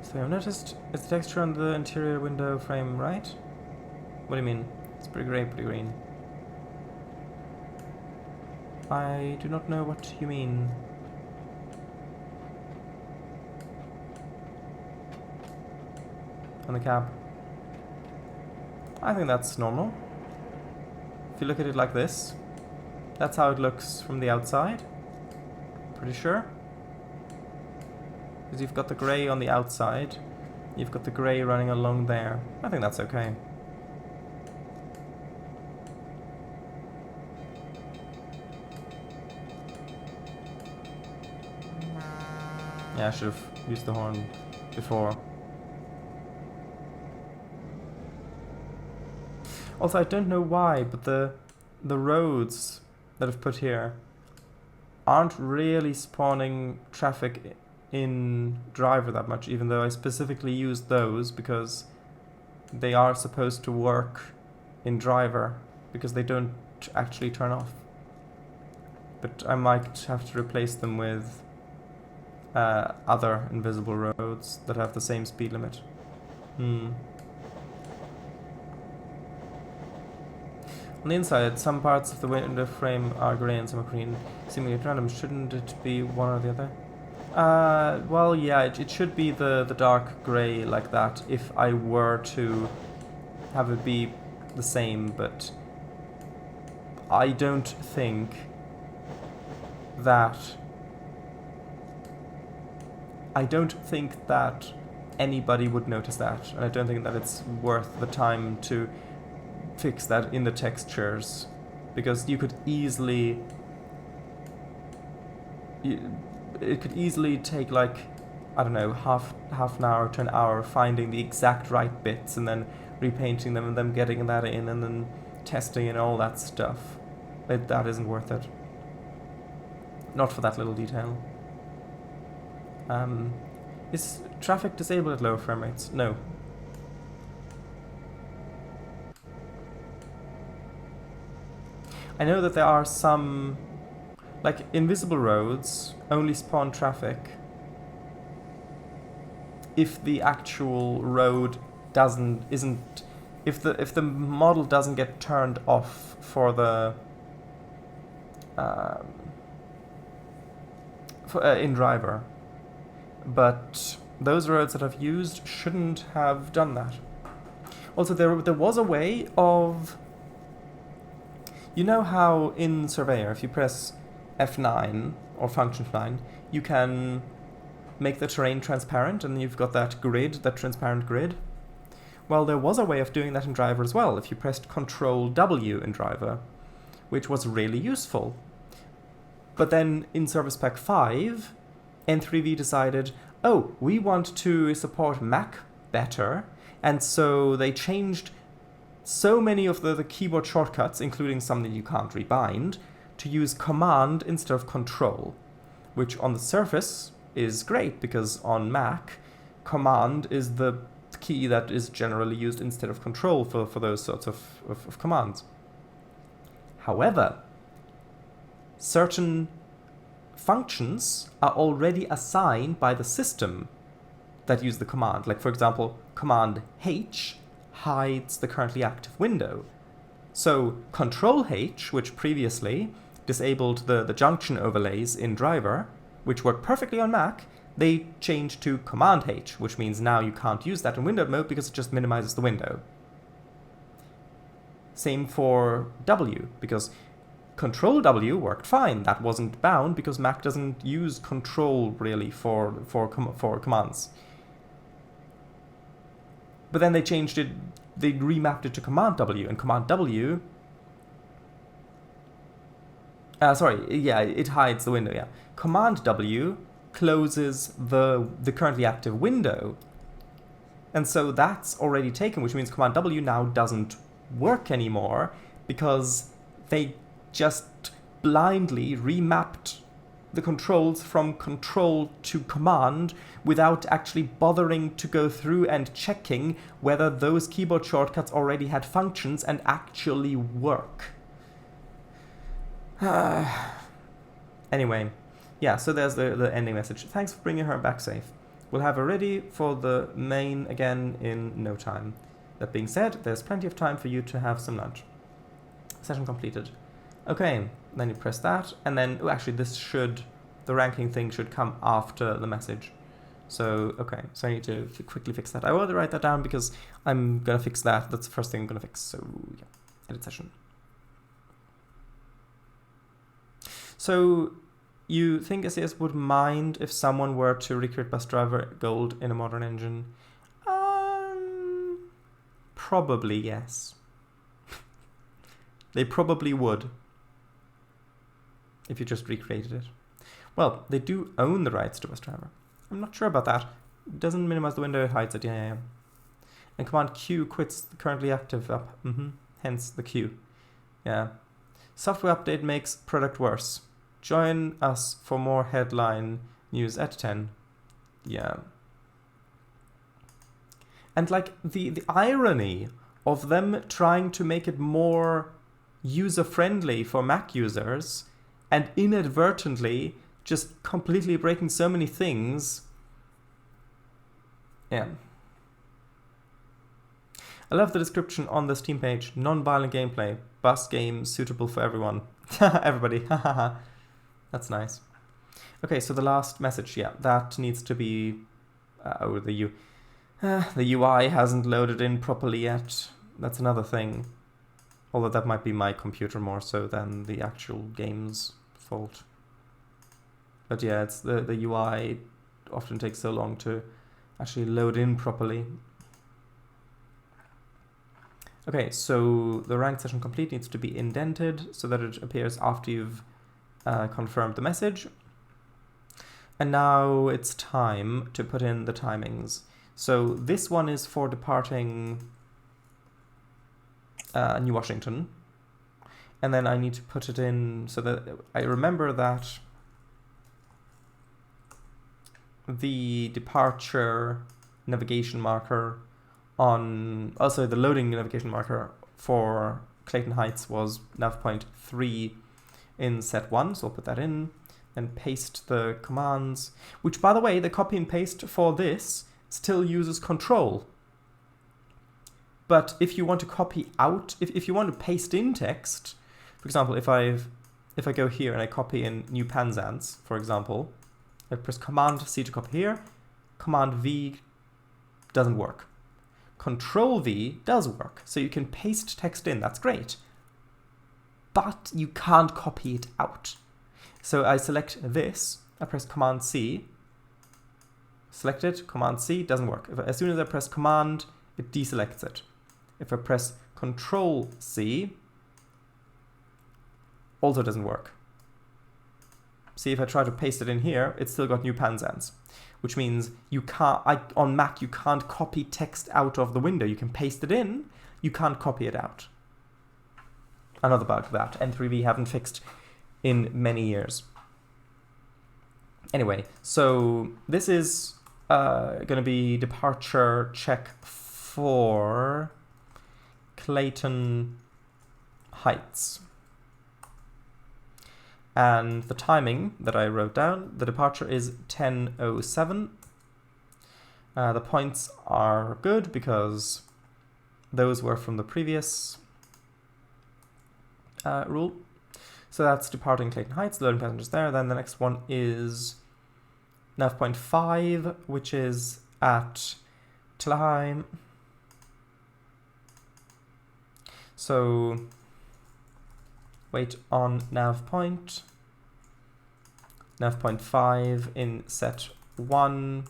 So I've noticed it's the texture on the interior window frame, right? What do you mean? It's pretty grey, pretty green. I do not know what you mean. On the cab. I think that's normal. If you look at it like this, that's how it looks from the outside. Pretty sure. Because you've got the grey on the outside, you've got the grey running along there. I think that's okay. Yeah, I should have used the horn before. Also, I don't know why, but the roads that I've put here aren't really spawning traffic in driver that much, even though I specifically used those because they are supposed to work in driver. because they don't actually turn off. But I might have to replace them with other invisible roads that have the same speed limit. On the inside, some parts of the window frame are grey and some are green. Seemingly at random, shouldn't it be one or the other? Well, yeah, it should be the dark grey like that if I were to have it be the same, but I don't think that anybody would notice that, and I don't think that it's worth the time to fix that in the textures, because you could easily it could easily take like, I don't know, half an hour to an hour finding the exact right bits and then repainting them and then getting that in and then testing and all that stuff. That isn't worth it. Not for that little detail. Is traffic disabled at lower frame rates? No. I know that there are some, like invisible roads only spawn traffic if the actual road if the model doesn't get turned off for the in driver. But those roads that I've used shouldn't have done that. Also, there was a way of, you know how in Surveyor, if you press F9 or function F9, you can make the terrain transparent and you've got that grid, that transparent grid. Well, there was a way of doing that in driver as well, if you pressed Control W in driver, which was really useful. But then in Service Pack 5, N3V decided, oh, we want to support Mac better, and so they changed so many of the keyboard shortcuts, including some that you can't rebind, to use Command instead of Control, which on the surface is great, because on Mac, Command is the key that is generally used instead of Control for those sorts of commands. However, certain functions are already assigned by the system that use the command. Like, for example, Command H hides the currently active window. So Control H, which previously disabled the junction overlays in driver, which worked perfectly on Mac, they changed to Command H, which means now you can't use that in windowed mode because it just minimizes the window. Same for W, because Control W worked fine. That wasn't bound because Mac doesn't use Control really for commands. But then they changed it, they remapped it to Command W, and Command W... it hides the window, yeah. Command W closes the currently active window. And so that's already taken, which means Command W now doesn't work anymore because they just blindly remapped the controls from Control to Command without actually bothering to go through and checking whether those keyboard shortcuts already had functions and actually work. Anyway, yeah, so there's the ending message. Thanks for bringing her back safe. We'll have her ready for the main again in no time. That being said, there's plenty of time for you to have some lunch. Session completed. Okay, then you press that, and then, actually the ranking thing should come after the message. So, okay, so I need to quickly fix that. I want to write that down because I'm gonna fix that. That's the first thing I'm gonna fix, so yeah, edit session. So, you think SAS would mind if someone were to recreate bus driver gold in a modern engine? Probably yes. They probably would. If you just recreated it. Well, they do own the rights to bus driver. I'm not sure about that. It doesn't minimize the window, it hides it, yeah. And Command Q quits the currently active up. Hence the Q. Yeah. Software update makes product worse. Join us for more headline news at 10. Yeah. And like the irony of them trying to make it more user-friendly for Mac users and inadvertently just completely breaking so many things. Yeah. I love the description on the Steam page. Non-violent gameplay. Bus game suitable for everyone. Everybody. That's nice. Okay, so the last message, yeah, that needs to be... the UI hasn't loaded in properly yet. That's another thing. Although that might be my computer more so than the actual game's fault. But yeah, it's the UI often takes so long to actually load in properly. Okay, so the ranked session complete needs to be indented so that it appears after you've confirmed the message. And now it's time to put in the timings. So this one is for departing New Washington. And then I need to put it in so that I remember that the departure navigation marker also the loading navigation marker for Clayton Heights was nav point 3 in set 1, so I'll put that in, and paste the commands, which by the way, the copy and paste for this still uses control. But if you want to copy out, if you want to paste in text, for example, if I go here and I copy in New Penzance, for example, I press Command C to copy here, Command V doesn't work. Control V does work, so you can paste text in, that's great. But you can't copy it out. So I select this, I press Command C, select it, Command C, doesn't work. As soon as I press Command, it deselects it. If I press Control C, also doesn't work. See, if I try to paste it in here, it's still got New Penzance, which means you can't, on Mac, you can't copy text out of the window. You can paste it in, you can't copy it out. Another bug that N3V haven't fixed in many years. Anyway, so this is going to be departure check for Clayton Heights. And the timing that I wrote down, the departure is 10:07. The points are good because those were from the previous rule. So that's departing Clayton Heights, loading passengers there. Then the next one is nav point 5, which is at Tillahime. So wait on nav point 5 in set 1,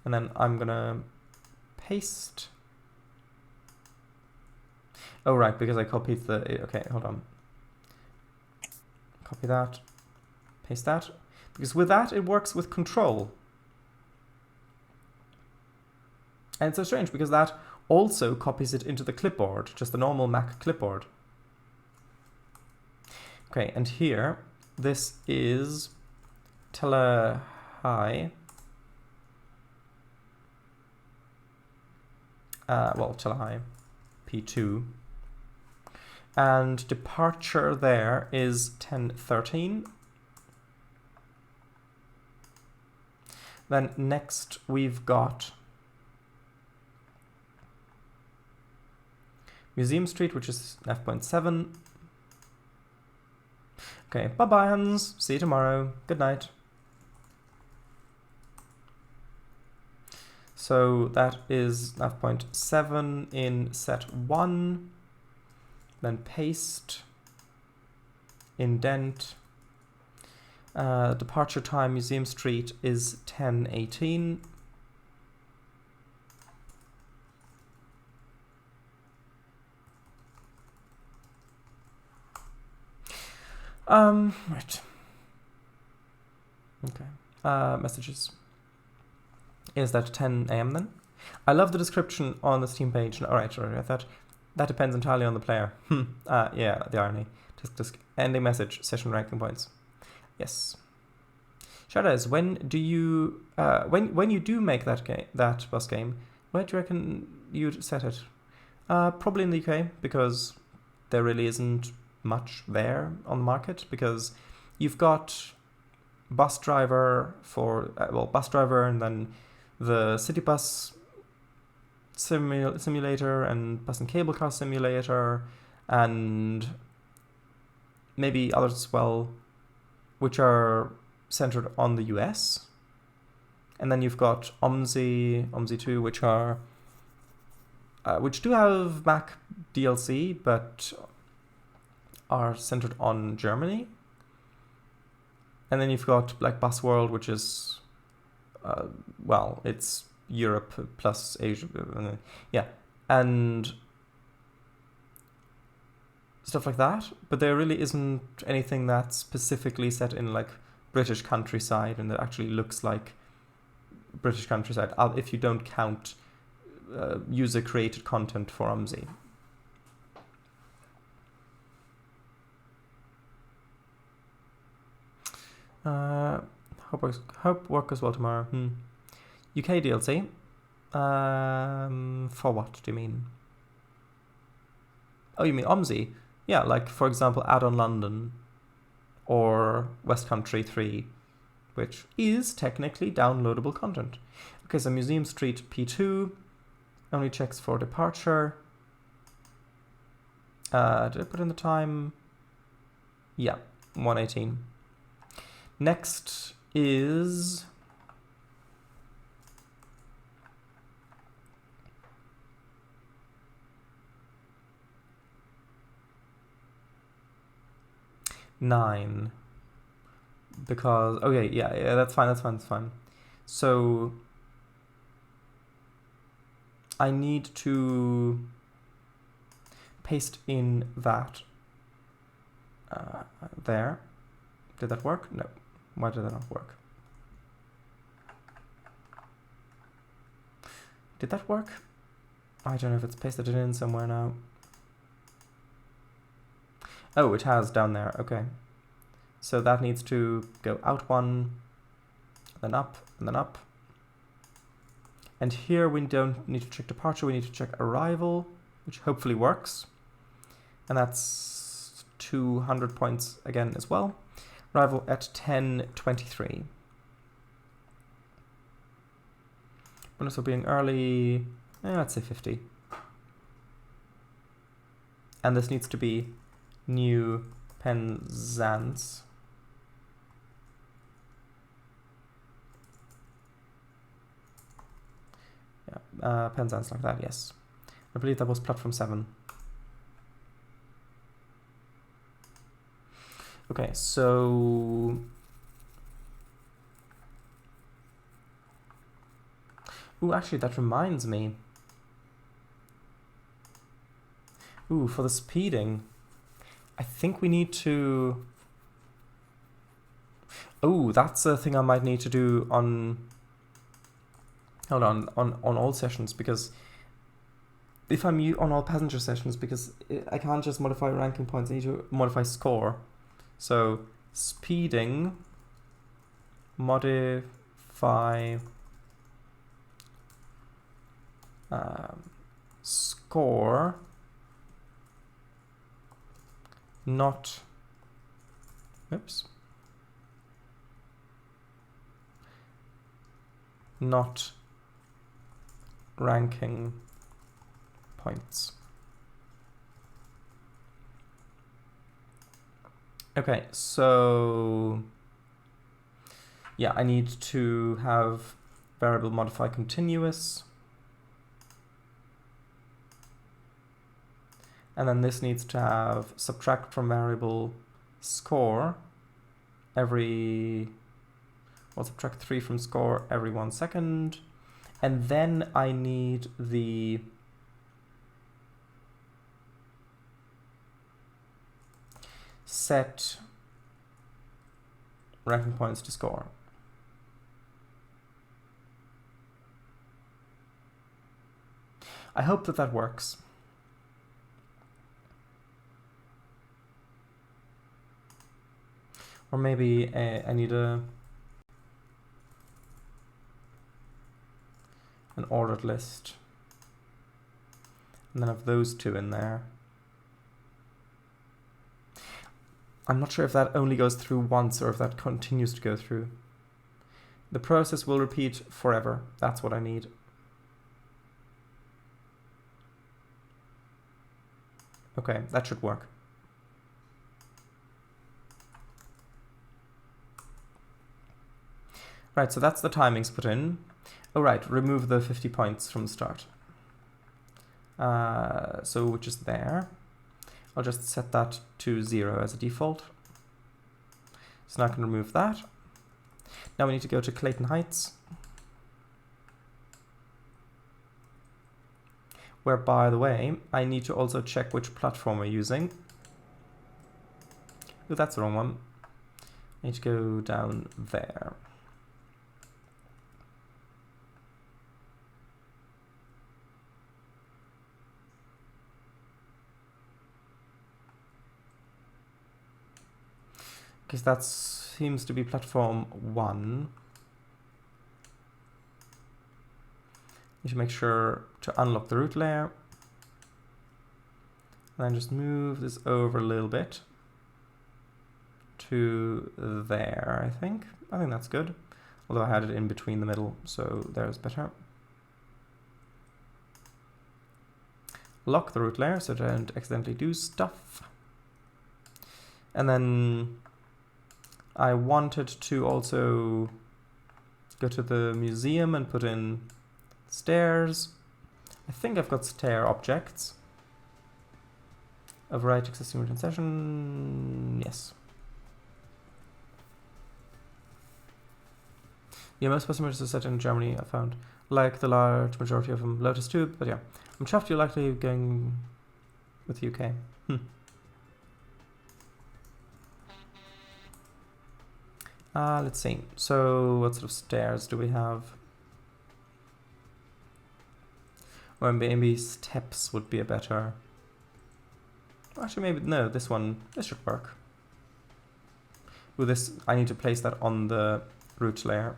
and then I'm gonna paste. Oh right, because I copied the, okay, hold on. Copy that, paste that, because with that it works with control. And it's so strange because that also copies it into the clipboard, just the normal Mac clipboard. Okay, and here, this is Tillahime. Tillahime P2. And departure there is 10:13. Then next we've got Museum Street, which is nav point 7. Okay, bye-bye, Hans. See you tomorrow. Good night. So that is nav point 7 in set 1. Then paste, indent. Departure time, Museum Street, is 10:18. Right. Okay. Messages. Is that 10 a.m. then? I love the description on the Steam page. All right, I thought that depends entirely on the player. Yeah, the irony. Just ending message, session ranking points. Yes. Shadows, when do you when you do make that bus game, where do you reckon you'd set it? Probably in the UK, because there really isn't much there on the market, because you've got bus driver for, bus driver, and then the city bus simulator and bus and cable car simulator, and maybe others as well, which are centered on the US. And then you've got OMSI 2, which are which do have Mac DLC, but are centered on Germany. And then you've got like Bus World, which is it's Europe plus Asia, and stuff like that. But there really isn't anything that's specifically set in like British countryside and that actually looks like British countryside, if you don't count user created content for OMSI. Hope work goes well tomorrow. UK DLC. For what do you mean? Oh, you mean OMSI? Yeah, like for example, Add-on London or West Country 3, which is technically downloadable content. Okay, so Museum Street P2 only checks for departure. Did I put in the time? Yeah, 1:18. Next is nine, because okay, yeah, that's fine. So I need to paste in that there. Did that work? No. Why did that not work? Did that work? I don't know if it's pasted it in somewhere now. Oh, it has down there. Okay. So that needs to go out one, then up, and then up. And here we don't need to check departure, we need to check arrival, which hopefully works. And that's 200 points again as well. Arrival at 10:23. Bonus for being early, let's say 50. And this needs to be New Penzance. Yeah, Penzance like that, yes. I believe that was platform 7. Okay, so ooh, actually that reminds me. Ooh, for the speeding, I think we need to... Oh, that's a thing I might need to do on... Hold on all sessions, because if I'm on all passenger sessions, because I can't just modify ranking points, I need to modify score. So speeding, modify score, not, oops, not ranking points. Okay, so yeah, I need to have variable modify continuous. And then this needs to have subtract from variable score every, well, subtract 3 from score every 1 second. And then I need the set ranking points to score. I hope that that works. Or maybe I need an ordered list. And then have those two in there. I'm not sure if that only goes through once or if that continues to go through. The process will repeat forever. That's what I need. Okay, that should work. Right, so that's the timings put in. Oh right, remove the 50 points from the start. So just there. I'll just set that to 0 as a default. So now I can remove that. Now we need to go to Clayton Heights, where, by the way, I need to also check which platform we're using. Oh, that's the wrong one. I need to go down there. Because that seems to be platform 1. Need to make sure to unlock the root layer. And then just move this over a little bit to there, I think. I think that's good. Although I had it in between the middle, so there's better. Lock the root layer so don't accidentally do stuff. And then I wanted to also go to the museum and put in stairs. I think I've got stair objects. Overwrite existing routine session. Yes. Yeah, most customers are set in Germany, I found. Like the large majority of them. Lotus too, but yeah. I'm chuffed you're likely going with UK. Let's see. So what sort of stairs do we have? Or maybe steps would be a better... Actually, maybe... No, this should work. With this, I need to place that on the root layer.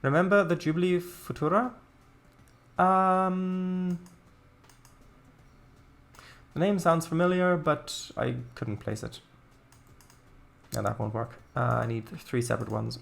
Remember the Jubilee Futura? The name sounds familiar, but I couldn't place it. No, that won't work. I need 3 separate ones.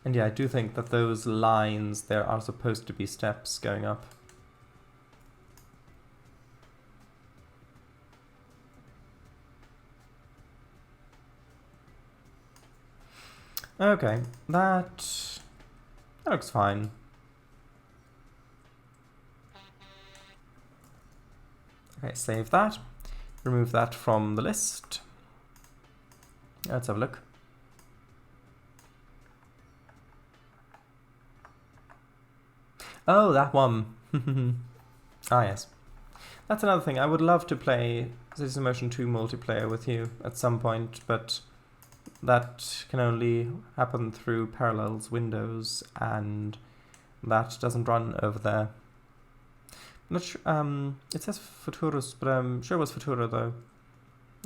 And yeah, I do think that those lines there are supposed to be steps going up. Okay, that looks fine. Okay, save that. Remove that from the list. Let's have a look. Oh, that one. Ah, yes. That's another thing. I would love to play Citizen Motion 2 multiplayer with you at some point, but that can only happen through Parallels Windows, and that doesn't run over there. I'm not sure, it says Futurus, but I'm sure it was Futura though.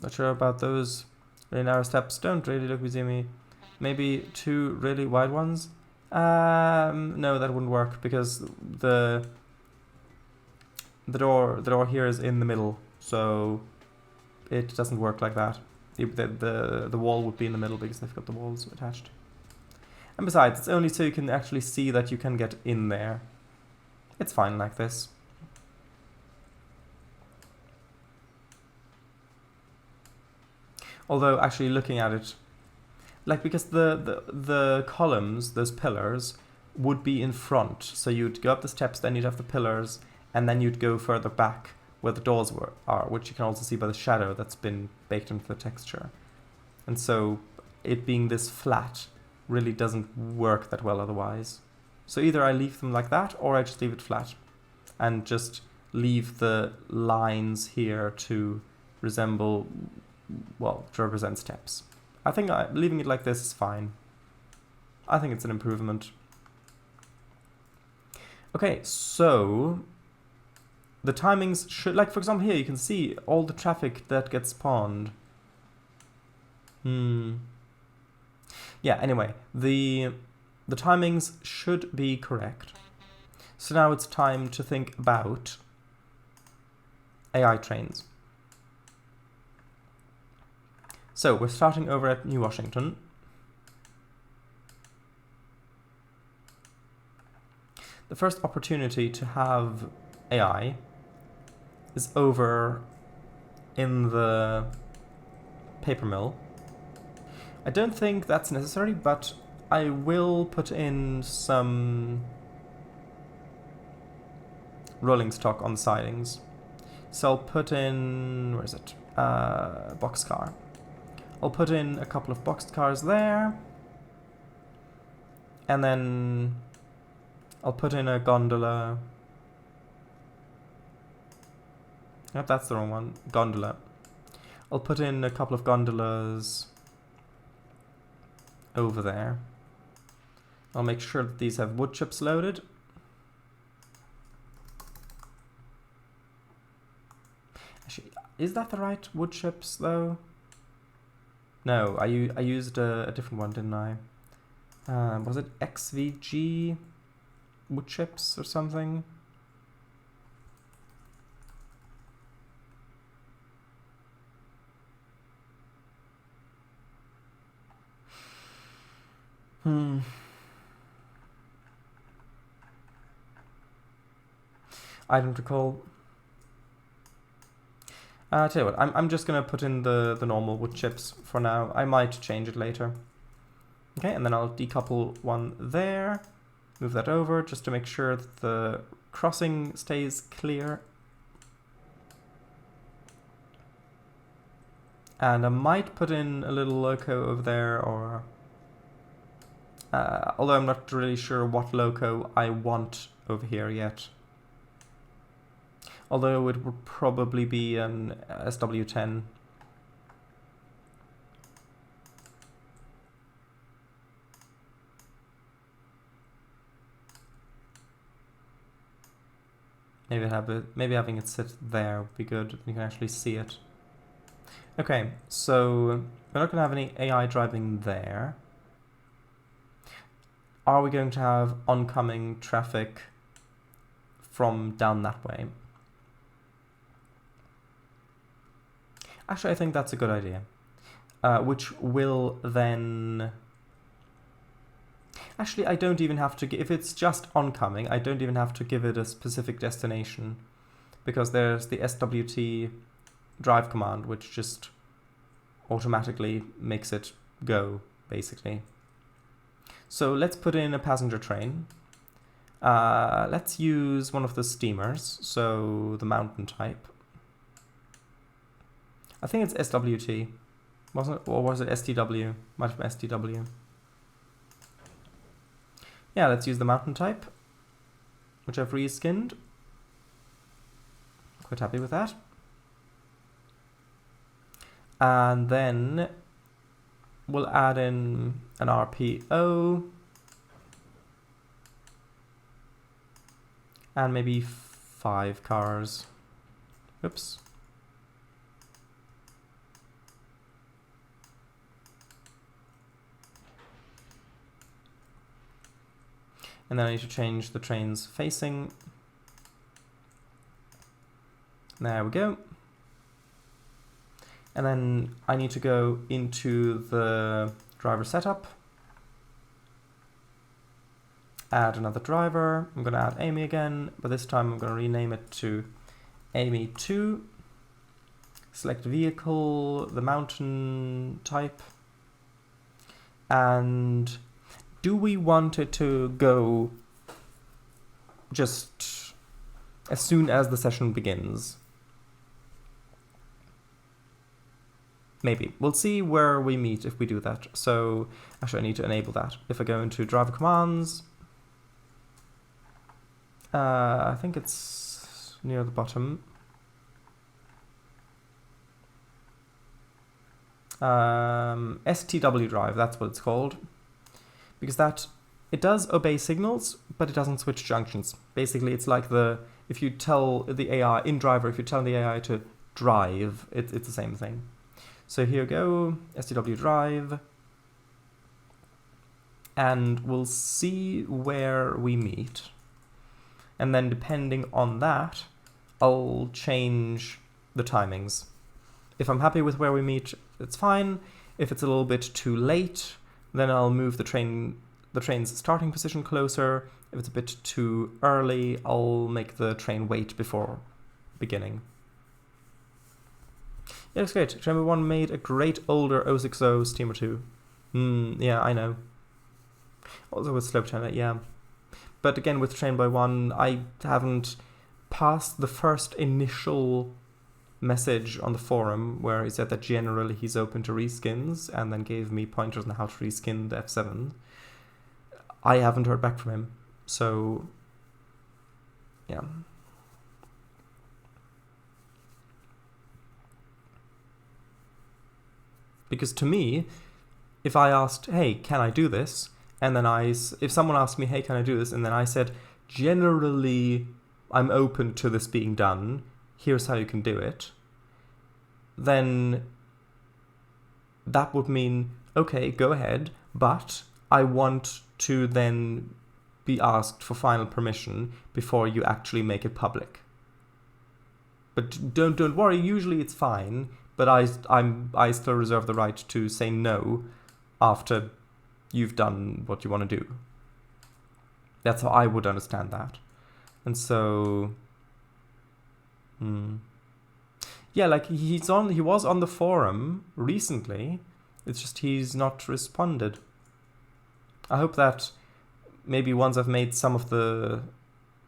Not sure about those really narrow steps. Don't really look museumy. Maybe 2 really wide ones? No, that wouldn't work because the door here is in the middle, so it doesn't work like that. The wall would be in the middle because they've got the walls attached. And besides, it's only so you can actually see that you can get in there. It's fine like this. Although actually looking at it, like, because the columns, those pillars, would be in front. So you'd go up the steps, then you'd have the pillars, and then you'd go further back where the doors are, which you can also see by the shadow that's been baked into the texture. And so it being this flat really doesn't work that well otherwise. So either I leave them like that, or I just leave it flat and just leave the lines here to resemble, well, to represent steps. I think leaving it like this is fine. I think it's an improvement. Okay, so the timings should, like for example here, you can see all the traffic that gets spawned. Yeah, anyway, the timings should be correct. So now it's time to think about AI trains. So we're starting over at New Washington. The first opportunity to have AI is over in the paper mill. I don't think that's necessary, but I will put in some rolling stock on the sidings. So I'll put in, where is it? Boxcar. I'll put in a couple of boxcars there. And then I'll put in a gondola. Nope, that's the wrong one. Gondola. I'll put in a couple of gondolas over there. I'll make sure that these have wood chips loaded. Actually, is that the right wood chips though? No, I used a different one, didn't I? Was it XVG wood chips or something? I don't recall. Tell you what, I'm just gonna put in the normal wood chips for now. I might change it later. Okay, and then I'll decouple one there, move that over just to make sure that the crossing stays clear. And I might put in a little loco over there, or although I'm not really sure what loco I want over here yet. Although it would probably be an SW10. Maybe having it sit there would be good. You can actually see it. Okay, so we're not going to have any AI driving there. Are we going to have oncoming traffic from down that way? Actually, I think that's a good idea. Which will then... Actually, I don't even have to... If it's just oncoming, I don't even have to give it a specific destination. Because there's the SWT drive command, which just automatically makes it go, basically. So let's put in a passenger train. Let's use one of the steamers, so the mountain type. I think it's SWT, wasn't it? Or was it STW? Might have been STW. Yeah, let's use the mountain type, which I've reskinned. Quite happy with that. And then we'll add in an RPO. And maybe 5 cars. Oops. And then I need to change the train's facing. There we go. And then I need to go into the driver setup. Add another driver. I'm going to add Amy again, but this time I'm going to rename it to Amy2. Select vehicle, the mountain type. And do we want it to go just as soon as the session begins? Maybe. We'll see where we meet if we do that. So actually I need to enable that. If I go into driver commands, I think it's near the bottom. STW drive, that's what it's called. Because it does obey signals, but it doesn't switch junctions. Basically, it's like if you tell the AI, in driver, if you tell the AI to drive, it's the same thing. So here we go, STW drive. And we'll see where we meet. And then depending on that, I'll change the timings. If I'm happy with where we meet, it's fine. If it's a little bit too late, then I'll move the train's starting position closer. If it's a bit too early, I'll make the train wait before beginning. Yeah, looks great. Train 1 made a great older 060 Steamer 2. Yeah, I know. Also with slope timer, yeah. But again, with Train by 1, I haven't passed the first initial message on the forum where he said that generally he's open to reskins and then gave me pointers on how to reskin the F7. I haven't heard back from him, so yeah. Because to me, if I asked, hey, can I do this? And then if someone asked me, hey, can I do this? And then I said, generally, I'm open to this being done. Here's how you can do it. Then that would mean, okay, go ahead. But I want to then be asked for final permission before you actually make it public. But don't worry. Usually it's fine. But I still reserve the right to say no after you've done what you want to do. That's how I would understand that. And so, yeah, like he was on the forum recently. It's just he's not responded. I hope that maybe once I've made some of the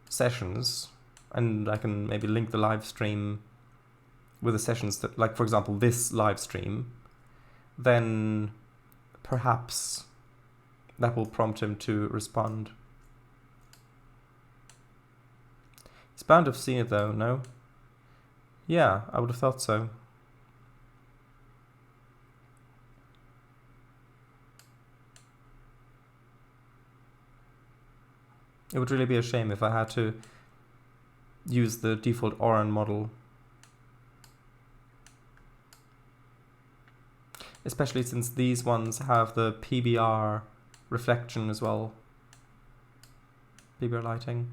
sessions, and I can maybe link the live stream with the sessions that, like for example, this live stream, then perhaps that will prompt him to respond. He's bound to have seen it though, no? Yeah, I would have thought so. It would really be a shame if I had to use the default Oran model. Especially since these ones have the PBR reflection as well. PBR lighting.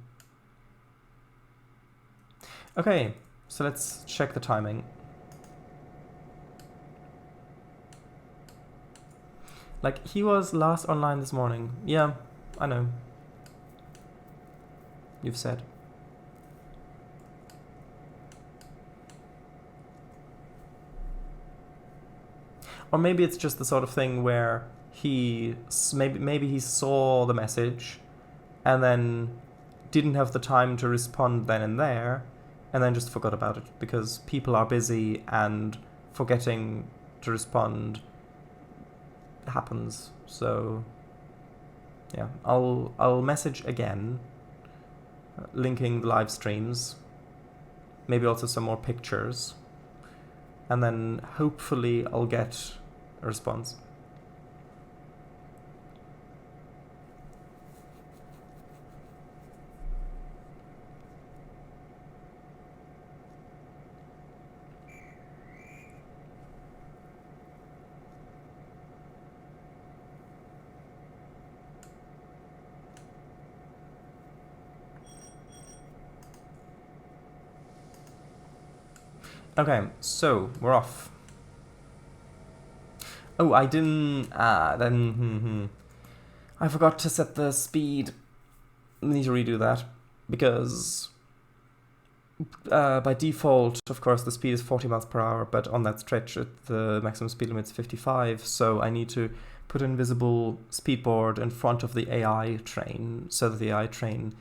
Okay, so let's check the timing. Like, he was last online this morning. Yeah, I know. You've said. Or maybe it's just the sort of thing where maybe he saw the message and then didn't have the time to respond then and there, and then just forgot about it because people are busy and forgetting to respond happens. So yeah, I'll message again, linking the live streams, maybe also some more pictures, and then hopefully I'll get a response. Okay, so we're off. Oh, I didn't. I forgot to set the speed. I need to redo that because by default, of course, the speed is 40 miles per hour, but on that stretch, the maximum speed limit is 55. So I need to put an invisible speed board in front of the AI train so that the AI train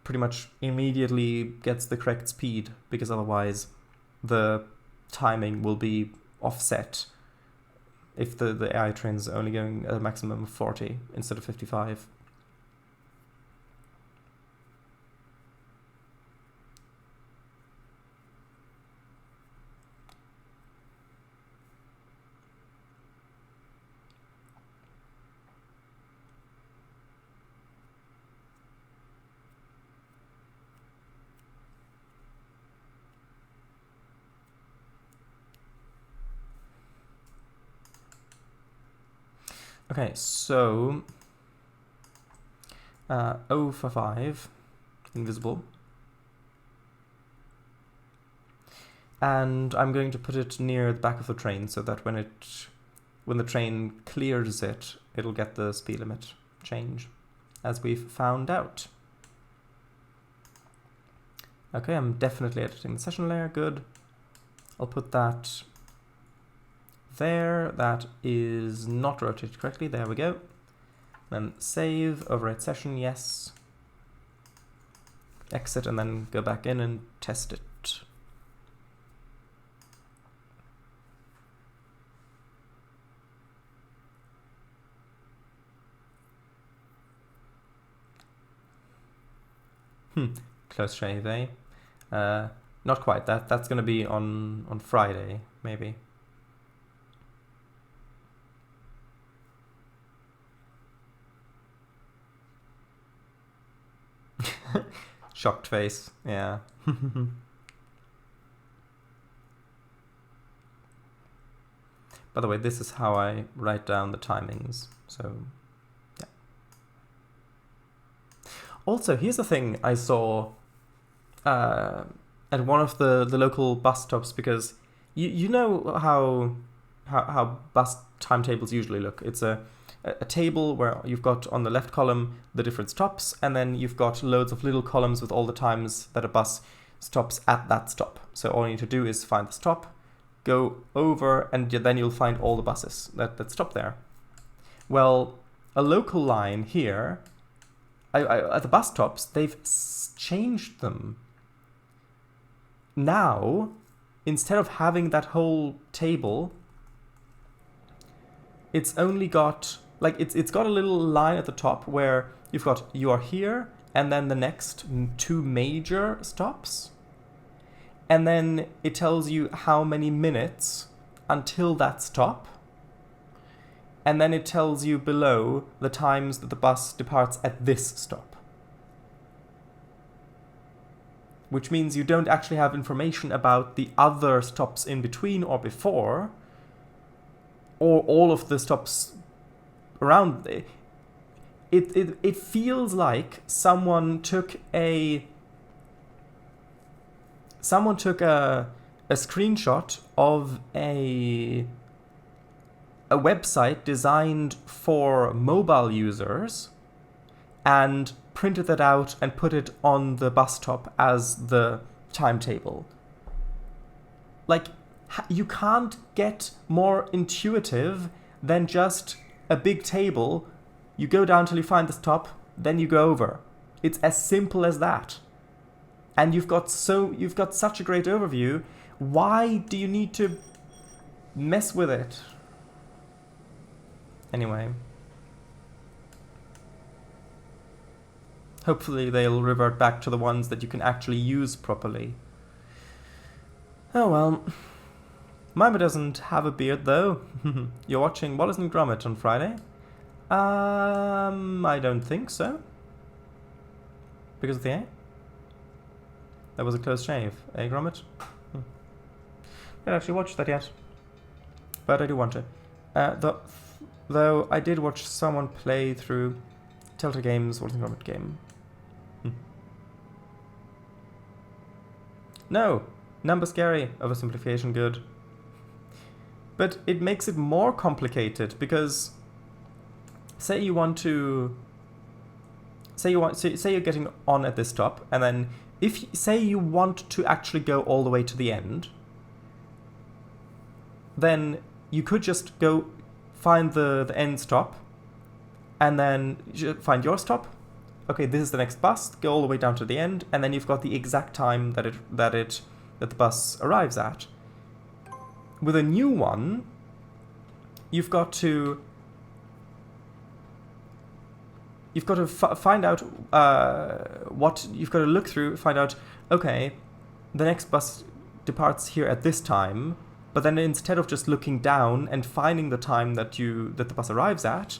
pretty much immediately gets the correct speed, because otherwise the timing will be offset if the AI train is only going at a maximum of 40 instead of 55. Okay, so 0 for 5, invisible. And I'm going to put it near the back of the train so that when the train clears it, it'll get the speed limit change, as we've found out. Okay, I'm definitely editing the session layer, good. I'll put that there. That is not rotated correctly, there we go. Then save, overwrite session, yes. Exit and then go back in and test it. Close shave, eh? Not quite. That's gonna be on Friday, maybe. Shocked face, yeah. By the way, this is how I write down the timings, so yeah. Also, here's the thing I saw at one of the local bus stops, because you know how bus timetables usually look. It's a table where you've got on the left column the different stops, and then you've got loads of little columns with all the times that a bus stops at that stop. So all you need to do is find the stop, go over, and then you'll find all the buses that stop there. Well, a local line here, at the bus stops, they've changed them. Now, instead of having that whole table, it's only got, like, it's got a little line at the top where you've got you are here, and then the next 2 major stops. And then it tells you how many minutes until that stop. And then it tells you below the times that the bus departs at this stop. Which means you don't actually have information about the other stops in between or before, or all of the stops around. It feels like someone took a screenshot of a website designed for mobile users and printed that out and put it on the bus stop as the timetable. Like, you can't get more intuitive than just a big table. You go down till you find the stop, then you go over. It's as simple as that. And you've got such a great overview. Why do you need to mess with it? Anyway. Hopefully they'll revert back to the ones that you can actually use properly. Oh well. Mima doesn't have a beard though. You're watching Wallace and Gromit on Friday? I don't think so. Because of the A? That was a close shave, eh, Gromit? I haven't actually watched that yet. But I do want to. Though I did watch someone play through Telltale Games Wallace and Gromit game. No! Number scary, oversimplification good. But it makes it more complicated because say you're getting on at this stop, and then say you want to actually go all the way to the end, then you could just go find the end stop and then find your stop. Okay, this is the next bus, go all the way down to the end, and then you've got the exact time that the bus arrives at. With a new one, you've got to find out what you've got to look through, find out, okay, the next bus departs here at this time, but then instead of just looking down and finding the time that the bus arrives at,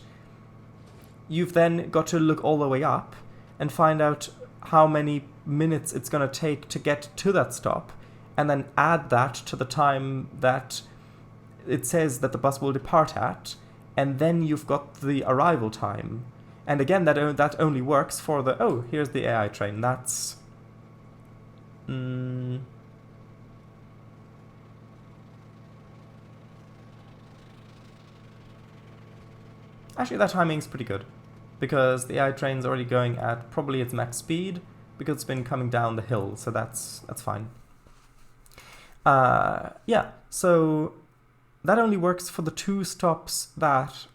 you've then got to look all the way up and find out how many minutes it's going to take to get to that stop, and then add that to the time that it says that the bus will depart at, and then you've got the arrival time. And again, that only works for the, oh, here's the AI train. That's... Actually, that timing's pretty good, because the AI train's already going at probably its max speed, because it's been coming down the hill, so that's fine. Yeah, so that only works for the 2 stops that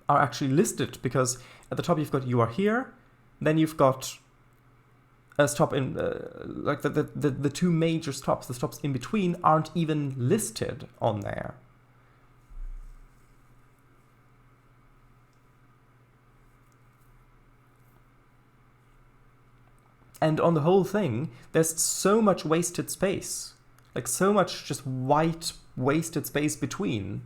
are actually listed, because at the top you've got you are here, then you've got a stop in, like the 2 major stops, the stops in between aren't even listed on there. And on the whole thing, there's so much wasted space. Like, so much just white wasted space between.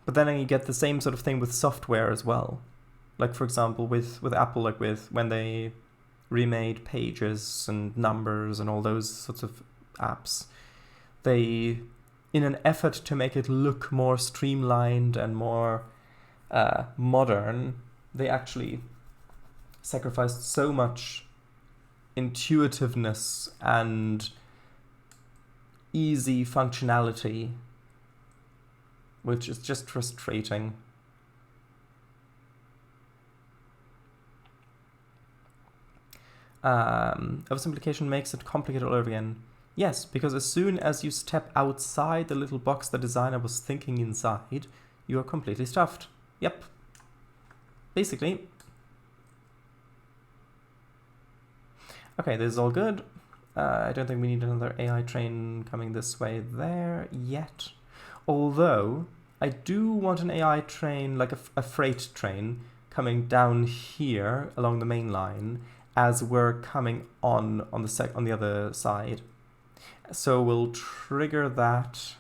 But then you get the same sort of thing with software as well. Like, for example, with Apple, like when they remade Pages and Numbers and all those sorts of apps, they, in an effort to make it look more streamlined and more modern, they actually sacrificed so much intuitiveness and easy functionality, which is just frustrating. Oversimplification makes it complicated all over again. Yes, because as soon as you step outside the little box the designer was thinking inside, you are completely stuffed. Yep. Basically. Okay, this is all good. I don't think we need another AI train coming this way there yet. Although, I do want an AI train, like a freight train, coming down here along the main line, as we're coming on the other side. So we'll trigger that.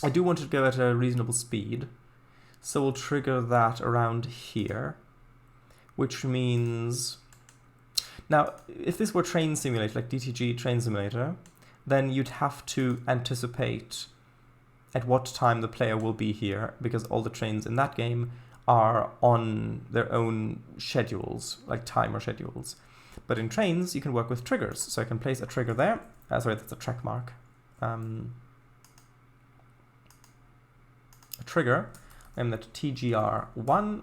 I do want it to go at a reasonable speed, so we'll trigger that around here, which means... Now, if this were Train Simulator, like DTG Train Simulator, then you'd have to anticipate at what time the player will be here, because all the trains in that game are on their own schedules, like timer schedules. But in Trainz, you can work with triggers. So I can place a trigger there. Sorry, that's a track mark. A trigger. I'm at TGR1.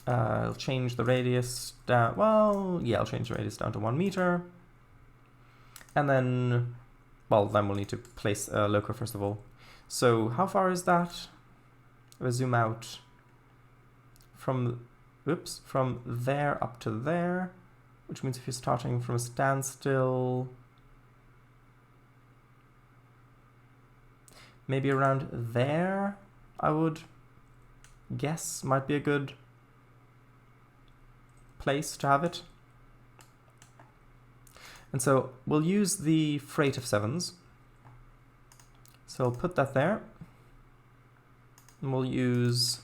I'll change the radius down. Well, yeah, I'll change the radius down to 1 meter. And then, well, then we'll need to place a loco first of all. So how far is that? If I zoom out from there up to there, which means if you're starting from a standstill, maybe around there, I would guess might be a good place to have it. And so we'll use the freight of 7s. So I'll put that there. And we'll use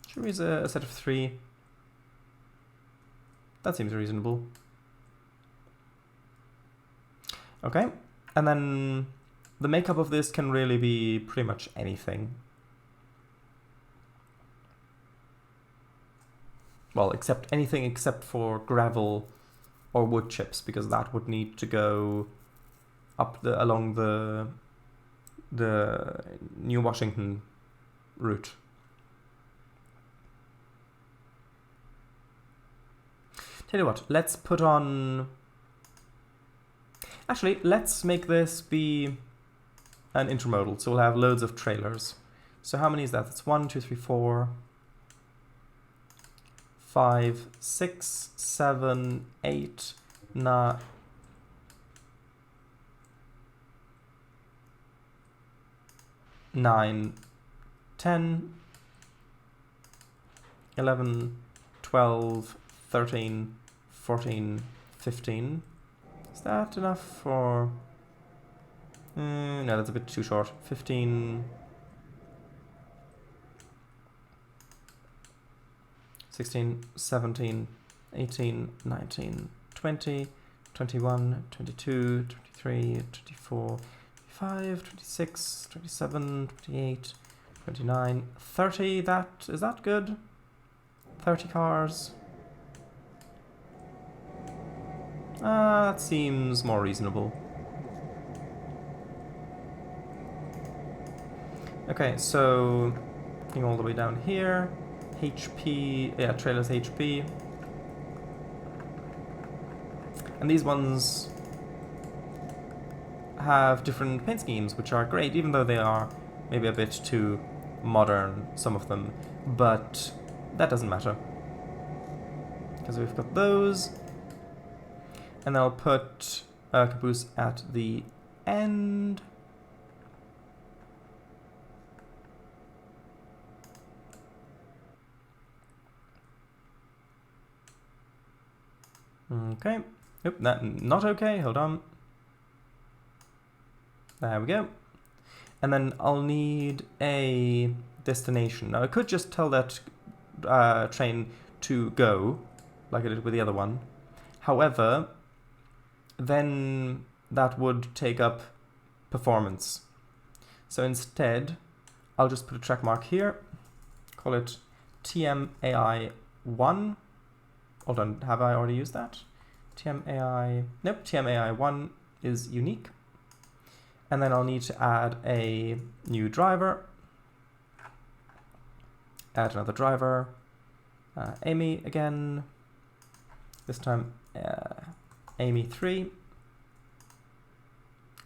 should we use a set of 3? That seems reasonable. Okay, and then the makeup of this can really be pretty much anything. Well, except anything except for gravel or wood chips, because that would need to go up along the New Washington route. Tell you what, let's put on... Actually, let's make this be an intermodal, so we'll have loads of trailers. So how many is that? It's 1, 2, 3, 4, 5, 6, 7, 8, 9... 9, 10, 11, 12, 13, 14, 15. Is that enough for... no, that's a bit too short. 15... 16, 17, 18, 19, 20, 21, 22, 23, 24, 25, 26, 27, 28, 29, 30. Is that good? 30 cars. That seems more reasonable. Okay, so going all the way down here. HP, yeah, trailers HP. And these ones have different paint schemes, which are great, even though they are maybe a bit too modern, some of them. But that doesn't matter, because we've got those. And I'll put a caboose at the end. Okay. Oop, not okay. Hold on. There we go. And then I'll need a destination. Now I could just tell that train to go, like I did with the other one. However, then that would take up performance. So instead, I'll just put a track mark here. Call it TMAI1. Hold on, have I already used that? TMAI, nope, TMAI1 is unique. And then I'll need to add a new driver. Add another driver. Amy again. This time Amy 3.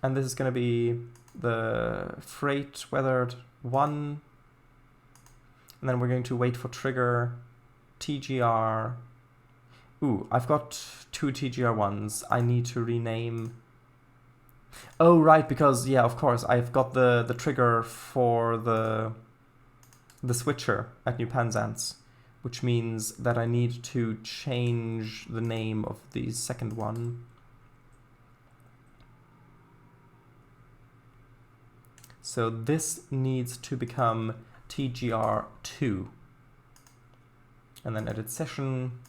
And this is going to be the freight weathered 1. And then we're going to wait for trigger TGR. Ooh, I've got 2 TGR1s. I need to rename. Oh, right, because, yeah, of course, I've got the trigger for the switcher at New Penzance, which means that I need to change the name of the second one. So this needs to become TGR2. And then edit session,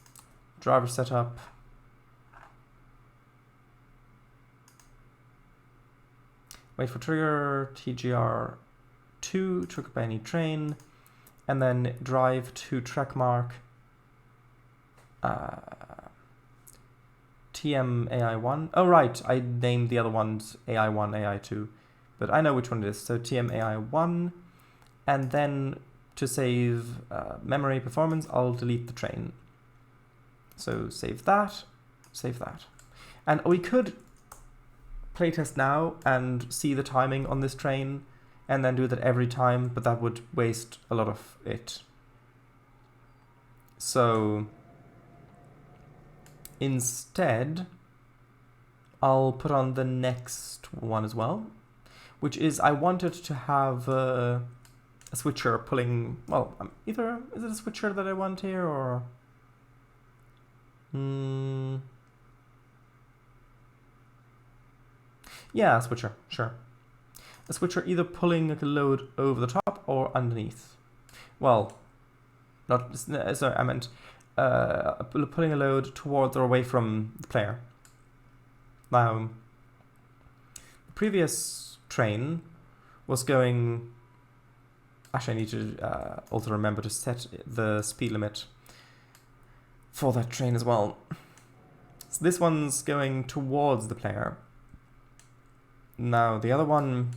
driver setup. Wait for trigger, TGR2, trigger by any train, and then drive to track mark TMAI1. Oh, right, I named the other ones AI1, AI2, but I know which one it is. So TMAI1, and then to save memory performance, I'll delete the train. So save that. And we could playtest now and see the timing on this train and then do that every time, but that would waste a lot of it. So instead, I'll put on the next one as well, which is I wanted to have a switcher pulling, well, either, is it a switcher that I want here or... Yeah, a switcher, sure. A switcher either pulling like a load over the top or underneath. Well, not, sorry, I meant pulling a load towards or away from the player. Now, the previous train was going... Actually, I need to also remember to set the speed limit for that train as well. So this one's going towards the player. Now, the other one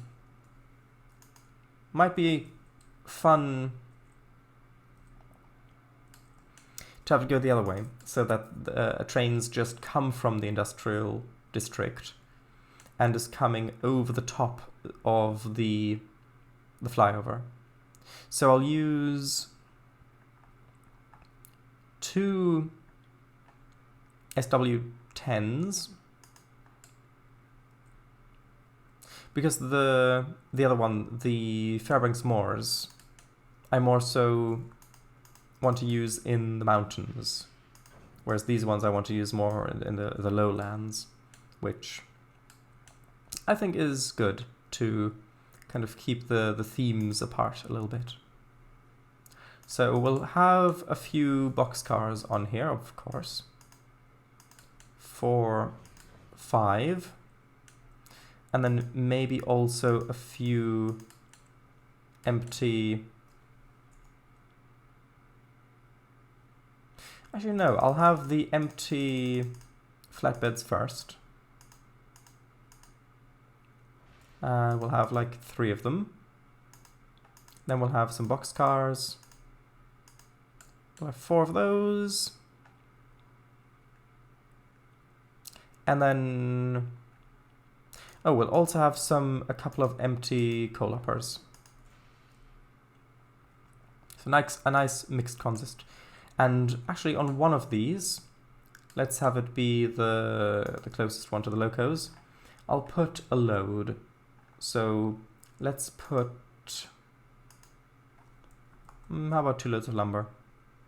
might be fun to have to go the other way, so that trains just come from the industrial district and is coming over the top of the flyover. So I'll use 2 SW10s, because the other one, the Fairbanks Moors, I more so want to use in the mountains. Whereas these ones I want to use more in the lowlands, which I think is good to kind of keep the themes apart a little bit. So we'll have a few boxcars on here, of course. 4, 5. And then maybe also a few empty... Actually, no, I'll have the empty flatbeds first. We'll have like 3 of them. Then we'll have some boxcars. We'll have 4 of those. And then... Oh, we'll also have a couple of empty coal hoppers. So a nice mixed consist. And actually on one of these, let's have it be the closest one to the locos. I'll put a load. So let's put... how about 2 loads of lumber?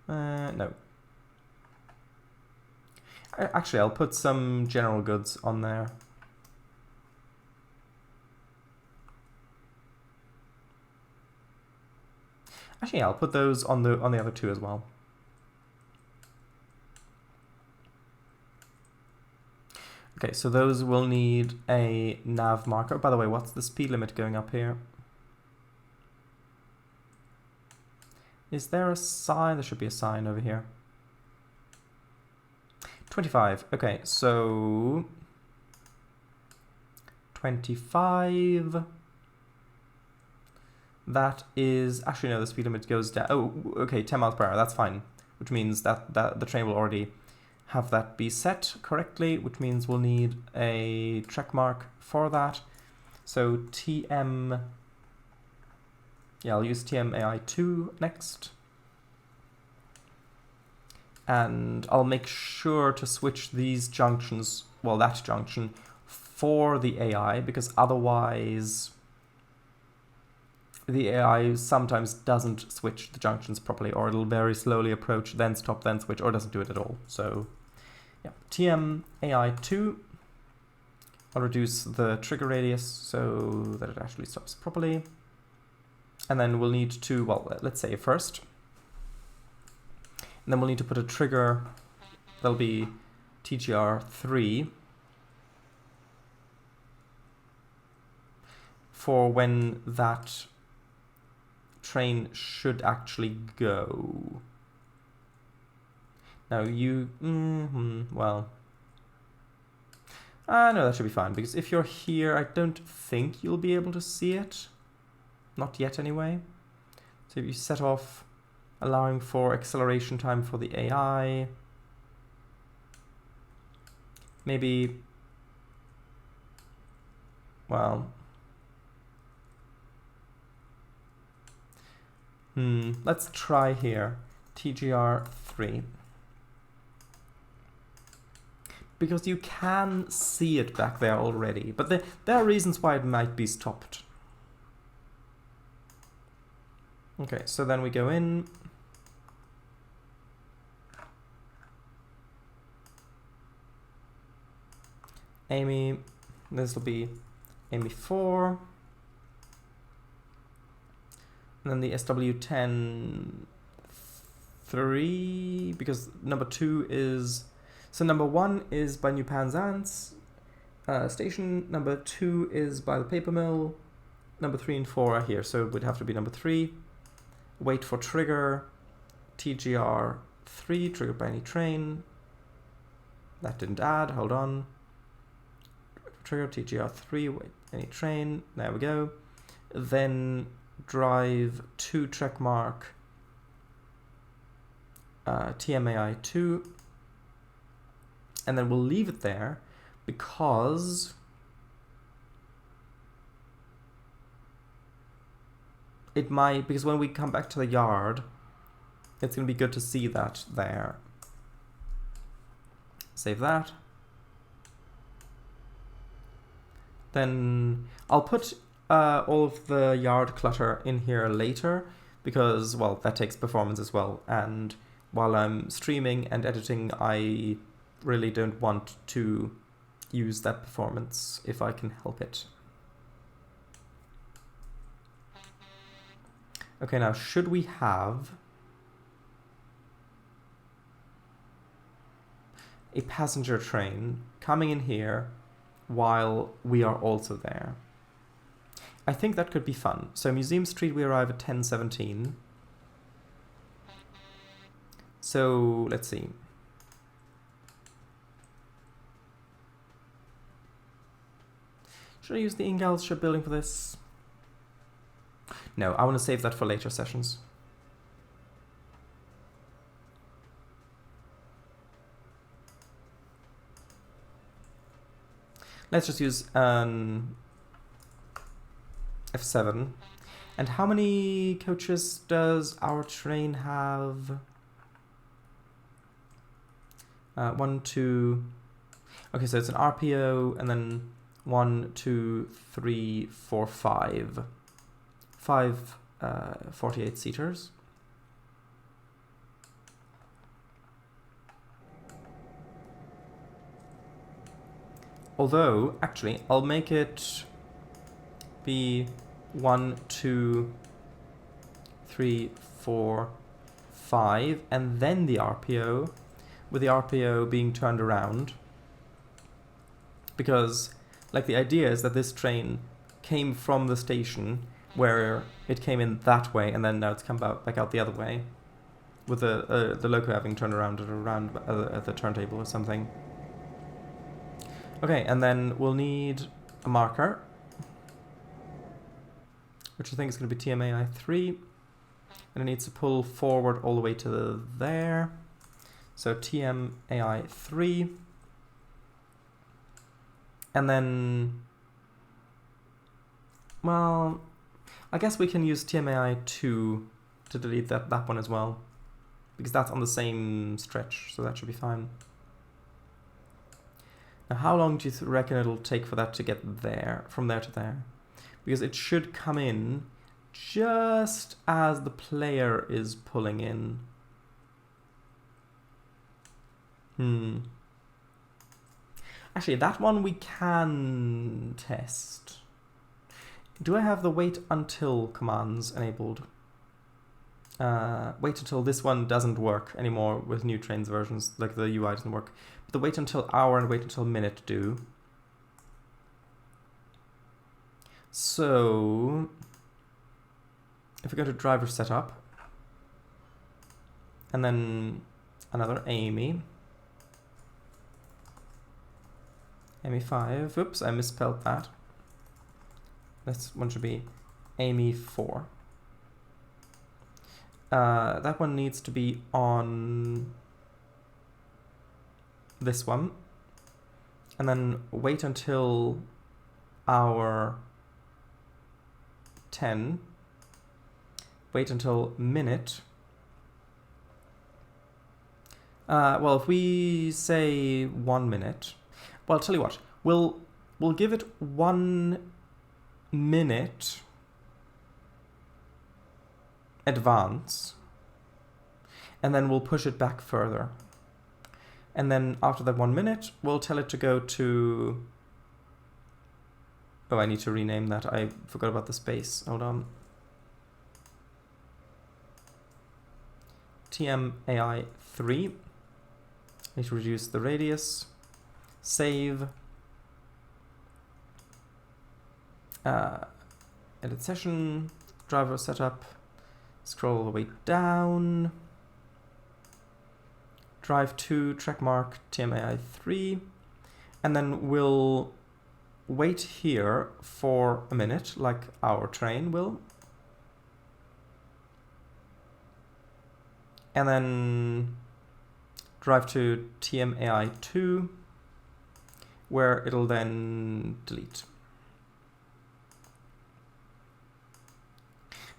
No. Actually, I'll put some general goods on there. Actually, I'll put those on the other 2 as well. Okay, so those will need a nav marker. By the way, what's the speed limit going up here? Is there a sign? There should be a sign over here. 25. Okay, so 25. That is actually no. The speed limit goes down. Oh, okay, 10 miles per hour. That's fine. Which means that the train will already have that be set correctly. Which means we'll need a track mark for that. So TM. Yeah, I'll use TMAI2 next. And I'll make sure to switch these junctions, well, that junction, for the AI, because otherwise the AI sometimes doesn't switch the junctions properly, or it'll very slowly approach, then stop, then switch, or doesn't do it at all. So, yeah, TMAI2. I'll reduce the trigger radius so that it actually stops properly. And then we'll need to, well, let's say first. And then we'll need to put a trigger, that'll be TGR3, for when that train should actually go. Now you, well, no, that should be fine, because if you're here, I don't think you'll be able to see it. Not yet anyway. So if you set off allowing for acceleration time for the AI, maybe, well, let's try here, TGR3. Because you can see it back there already, but there are reasons why it might be stopped. Okay, so then we go in. Amy, this will be Amy 4. And then the SW10 3, because number 2 is, so number 1 is by New Penzance station, number 2 is by the paper mill, number 3 and 4 are here, so it would have to be number 3. Wait for trigger, TGR3, triggered by any train. That didn't add, hold on. Trigger, TGR3, wait, any train, there we go. Then drive to track mark TMAI2. And then we'll leave it there because it might, because when we come back to the yard, it's going to be good to see that there. Save that. Then I'll put all of the yard clutter in here later because, well, that takes performance as well. And while I'm streaming and editing, I really don't want to use that performance if I can help it. Okay, now should we have a passenger train coming in here while we are also there? I think that could be fun. So Museum Street, we arrive at 10:17. So let's see. Should I use the Ingalls shipbuilding for this? No, I want to save that for later sessions. Let's just use an F7. And how many coaches does our train have? 1, 2. Okay, so it's an RPO and then 1, 2, 3, 4, 5. 5 48-seaters. Although, actually, I'll make it be 1, 2, 3, 4, 5, and then the RPO, with the RPO being turned around. Because, like, the idea is that this train came from the station where it came in that way, and then now it's come back out the other way, with the loco having turned around at the turntable or something. Okay, and then we'll need a marker, which I think is going to be TMAI 3, and it needs to pull forward all the way to there. So TMAI 3, and then, well, I guess we can use TMAI 2 to delete that one as well, because that's on the same stretch, so that should be fine. Now, how long do you reckon it'll take for that to get there, from there to there? Because it should come in just as the player is pulling in. Actually, that one we can test. Do I have the wait until commands enabled? Wait until this one doesn't work anymore with new Trainz versions, like the UI doesn't work. But the wait until hour and wait until minute do. So, if we go to driver setup, and then another Amy 5, oops, I misspelled that. This one should be Amy 4. That one needs to be on this one. And then wait until hour 10. Wait until minute. Well, if we say 1 minute, well, I'll tell you what, we'll give it 1 minute advance, and then we'll push it back further. And then after that 1 minute, we'll tell it to go to... Oh, I need to rename that. I forgot about the space. Hold on. TMAI 3. I need to reduce the radius. Save. Edit session. Driver setup. Scroll all the way down. Drive to track mark TMAI 3. And then we'll wait here for a minute, like our train will. And then drive to TMAI 2, where it'll then delete.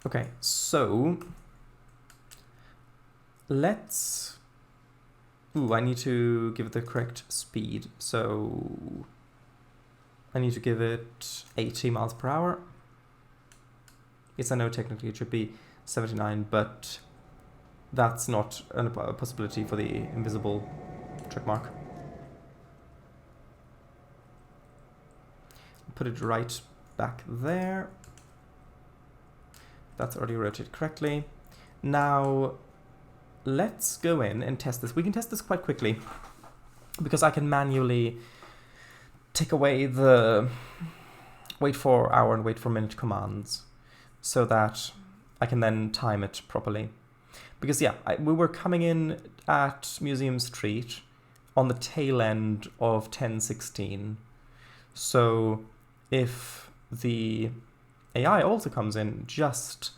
Okay, so let's... Ooh, I need to give it the correct speed. So I need to give it 80 miles per hour. Yes, I know technically it should be 79, but that's not a possibility for the invisible track mark. Put it right back there. That's already rotated correctly. Now, let's go in and test this. We can test this quite quickly because I can manually take away the wait for hour and wait for minute commands so that I can then time it properly. Because yeah, we were coming in at Museum Street on the tail end of 10:16. So if the AI also comes in just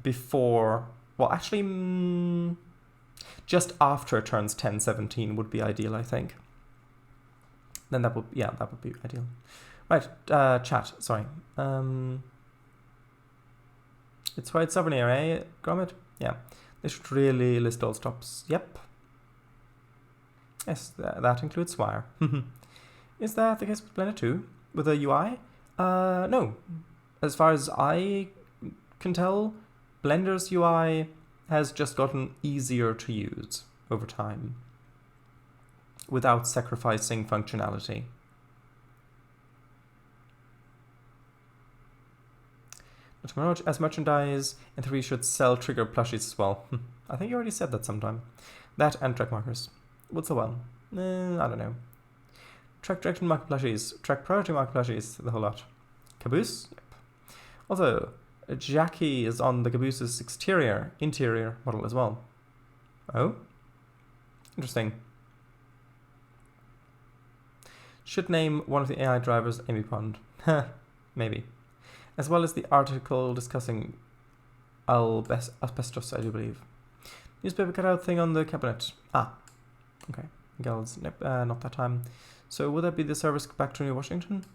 before, well, actually, just after it turns 10:17 would be ideal, I think. Then that would be ideal. Right, chat, sorry. It's right, sovereign array, Gromit? Yeah, they should really list all stops. Yep. Yes, that includes wire. Is that the case with Blender 2? With the UI? No. As far as I can tell, Blender's UI has just gotten easier to use over time without sacrificing functionality. As merchandise, and 3 should sell trigger plushies as well. I think you already said that sometime. That and track markers. What's the one? I don't know. Track direction marker plushies, track priority marker plushies, the whole lot. Caboose? Yep. Also, Jackie is on the Caboose's interior model as well. Oh? Interesting. Should name one of the AI drivers Amy Pond. Maybe. As well as the article discussing asbestos, I do believe. Newspaper cutout thing on the cabinet. Ah, okay. Girls, nope, not that time. So would that be the service back to New Washington?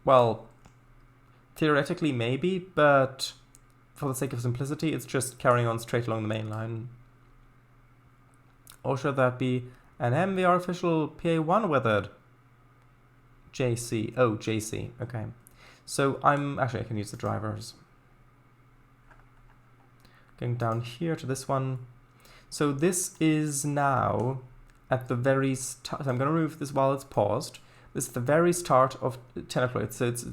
Well, theoretically maybe, but for the sake of simplicity, it's just carrying on straight along the main line. Or should that be an MVR official PA1 weathered? JC. Oh, JC. Okay. So actually I can use the drivers. Going down here to this one. So this is now at the very start. I'm going to remove this while it's paused. This is the very start of 10 o'clock. So it's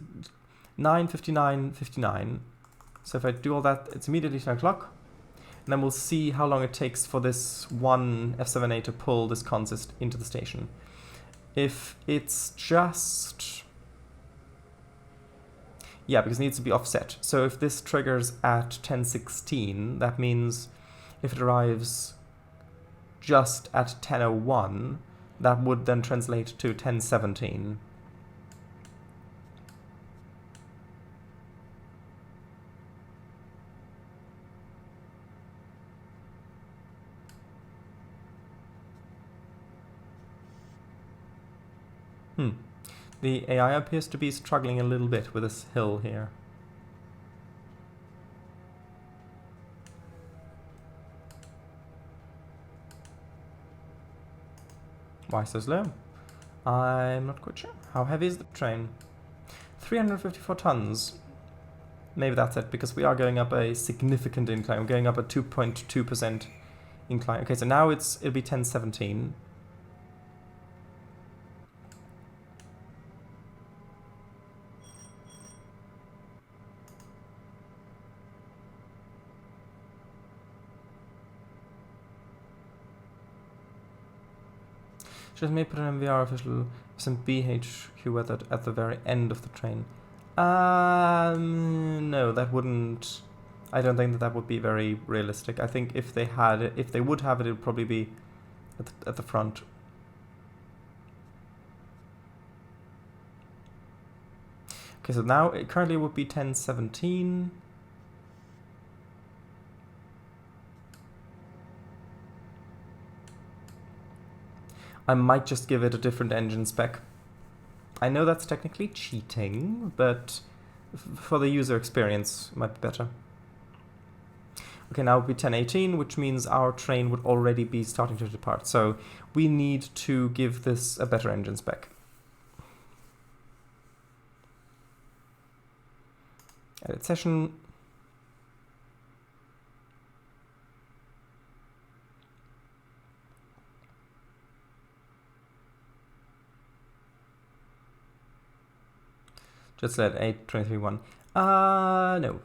9:59:59. So if I do all that, it's immediately 10 o'clock. And then we'll see how long it takes for this one F7A to pull this consist into the station. If it's just... Yeah, because it needs to be offset. So if this triggers at 10:16, that means if it arrives just at 10:01, that would then translate to 10:17. The AI appears to be struggling a little bit with this hill here. Why so slow? I'm not quite sure. How heavy is the train? 354 tons. Maybe that's it, because we are going up a significant incline. We're going up a 2.2% incline. Okay, so now it'll be 10:17. Just may put an MVR official some BHQ weathered at the very end of the train. No, that wouldn't. I don't think that would be very realistic. I think if they had it, if they would have it, it would probably be at the front. Okay, so now it currently would be 10:17. I might just give it a different engine spec. I know that's technically cheating, but for the user experience, it might be better. Okay, now it would be 10:18, which means our train would already be starting to depart. So we need to give this a better engine spec. Edit session. Jet sled 823.1. No.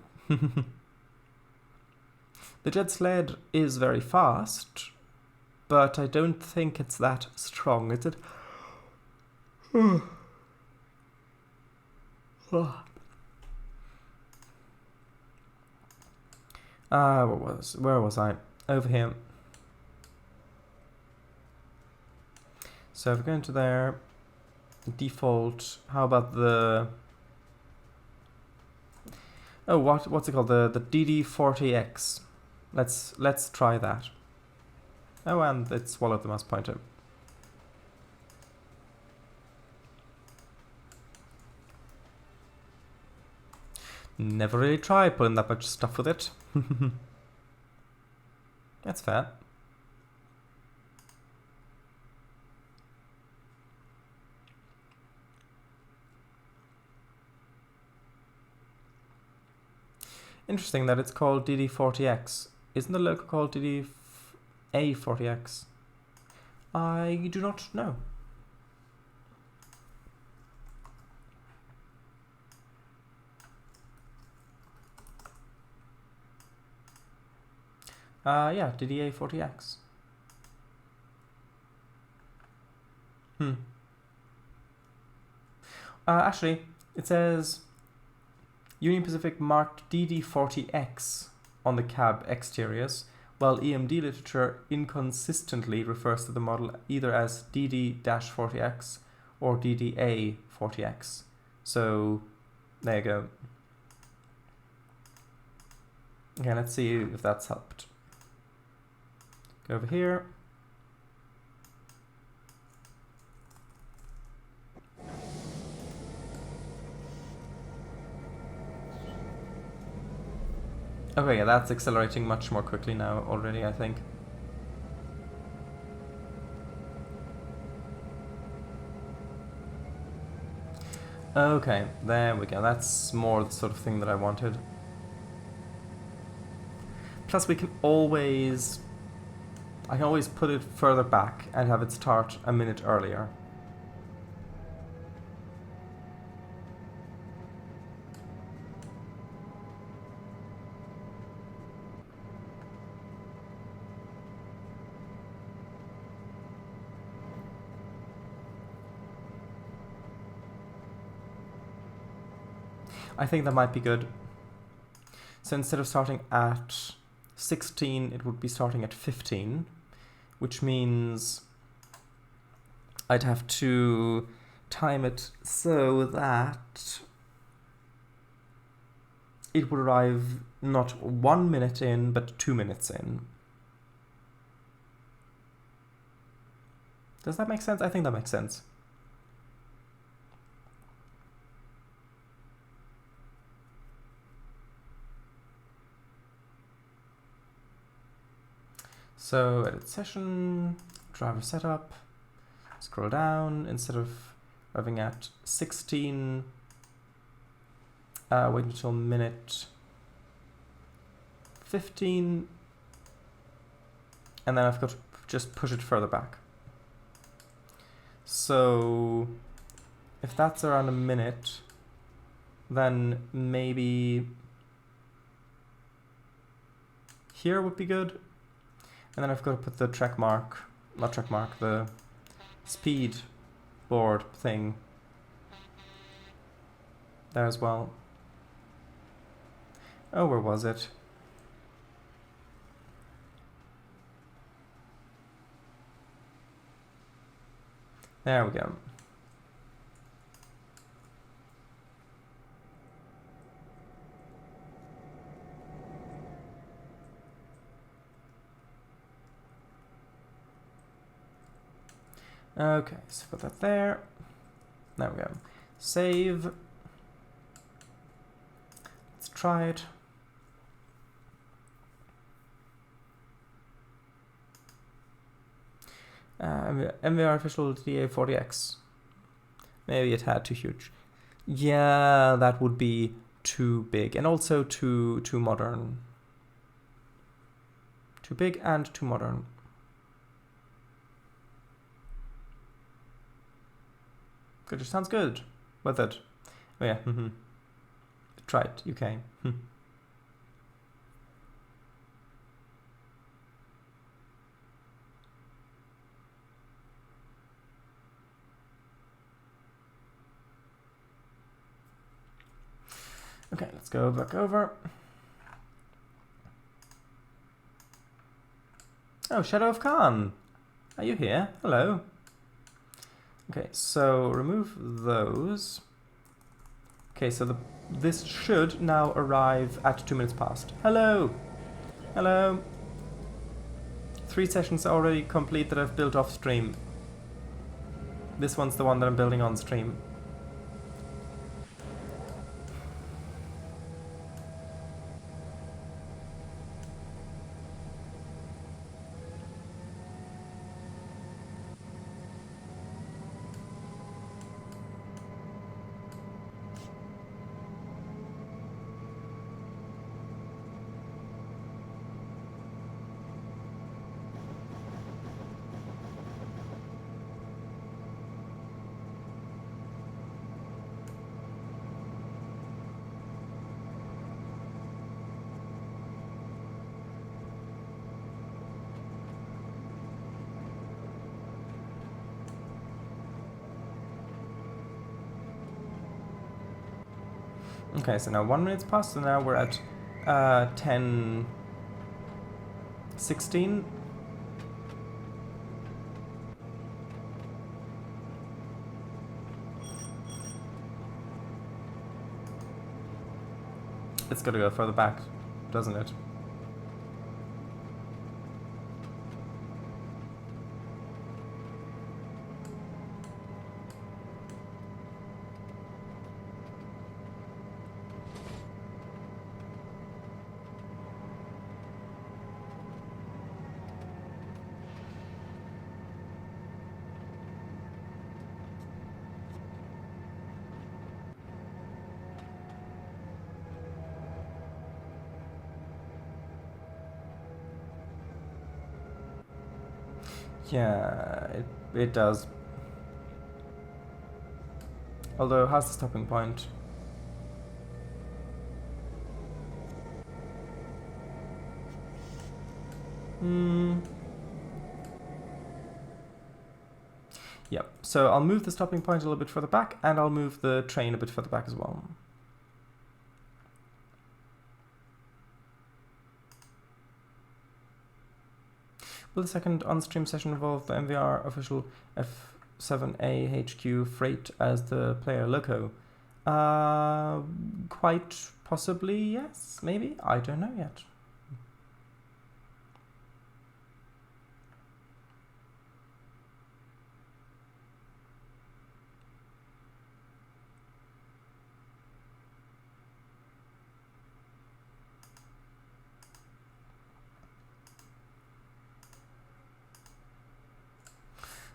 The jet sled is very fast, but I don't think it's that strong, is it? Where was I? Over here. So if we go into there, default, how about the... Oh, what's it called? The DD40X. Let's try that. Oh, and it swallowed the mouse pointer. Never really tried putting that much stuff with it. That's fair. Interesting that it's called DD40X. Isn't the logo called DDA40X? I do not know. Yeah, DDA40X. Actually, it says Union Pacific marked DD40X on the cab exteriors, while EMD literature inconsistently refers to the model either as DD-40X or DDA40X. So, there you go. Okay, let's see if that's helped. Go over here. Okay, yeah, that's accelerating much more quickly now already, I think. Okay, there we go. That's more the sort of thing that I wanted. Plus we can always... I can always put it further back and have it start a minute earlier. I think that might be good. So instead of starting at 16, it would be starting at 15, which means I'd have to time it so that it would arrive not 1 minute in, but 2 minutes in. Does that make sense? I think that makes sense. So edit session, driver setup, scroll down, instead of arriving at 16, wait until minute 15, and then I've got to just push it further back. So if that's around a minute, then maybe here would be good. And then I've got to put the the speed board thing there as well. Oh, where was it? There we go. Okay, so put that there. There we go. Save. Let's try it. MVR official DA40X. Maybe it had too huge. Yeah, that would be too big and also too modern. Too big and too modern. Good, it sounds good with it. Oh yeah. Try it, UK. Okay, let's go back over. Oh, Shadow of Khan. Are you here? Hello. Okay, so remove those. Okay, so this should now arrive at 2 minutes past. Hello. Hello. 3 sessions already complete that I've built off stream. This one's the one that I'm building on stream. Okay, so now 1 minute's passed, so now we're at 10:16. It's gotta go further back, doesn't it? Yeah, it does. Although, how's the stopping point? Yep, so I'll move the stopping point a little bit further back, and I'll move the train a bit further back as well. Will the second on-stream session involve the MVR official F7A HQ freight as the player loco? Quite possibly, yes, maybe? I don't know yet.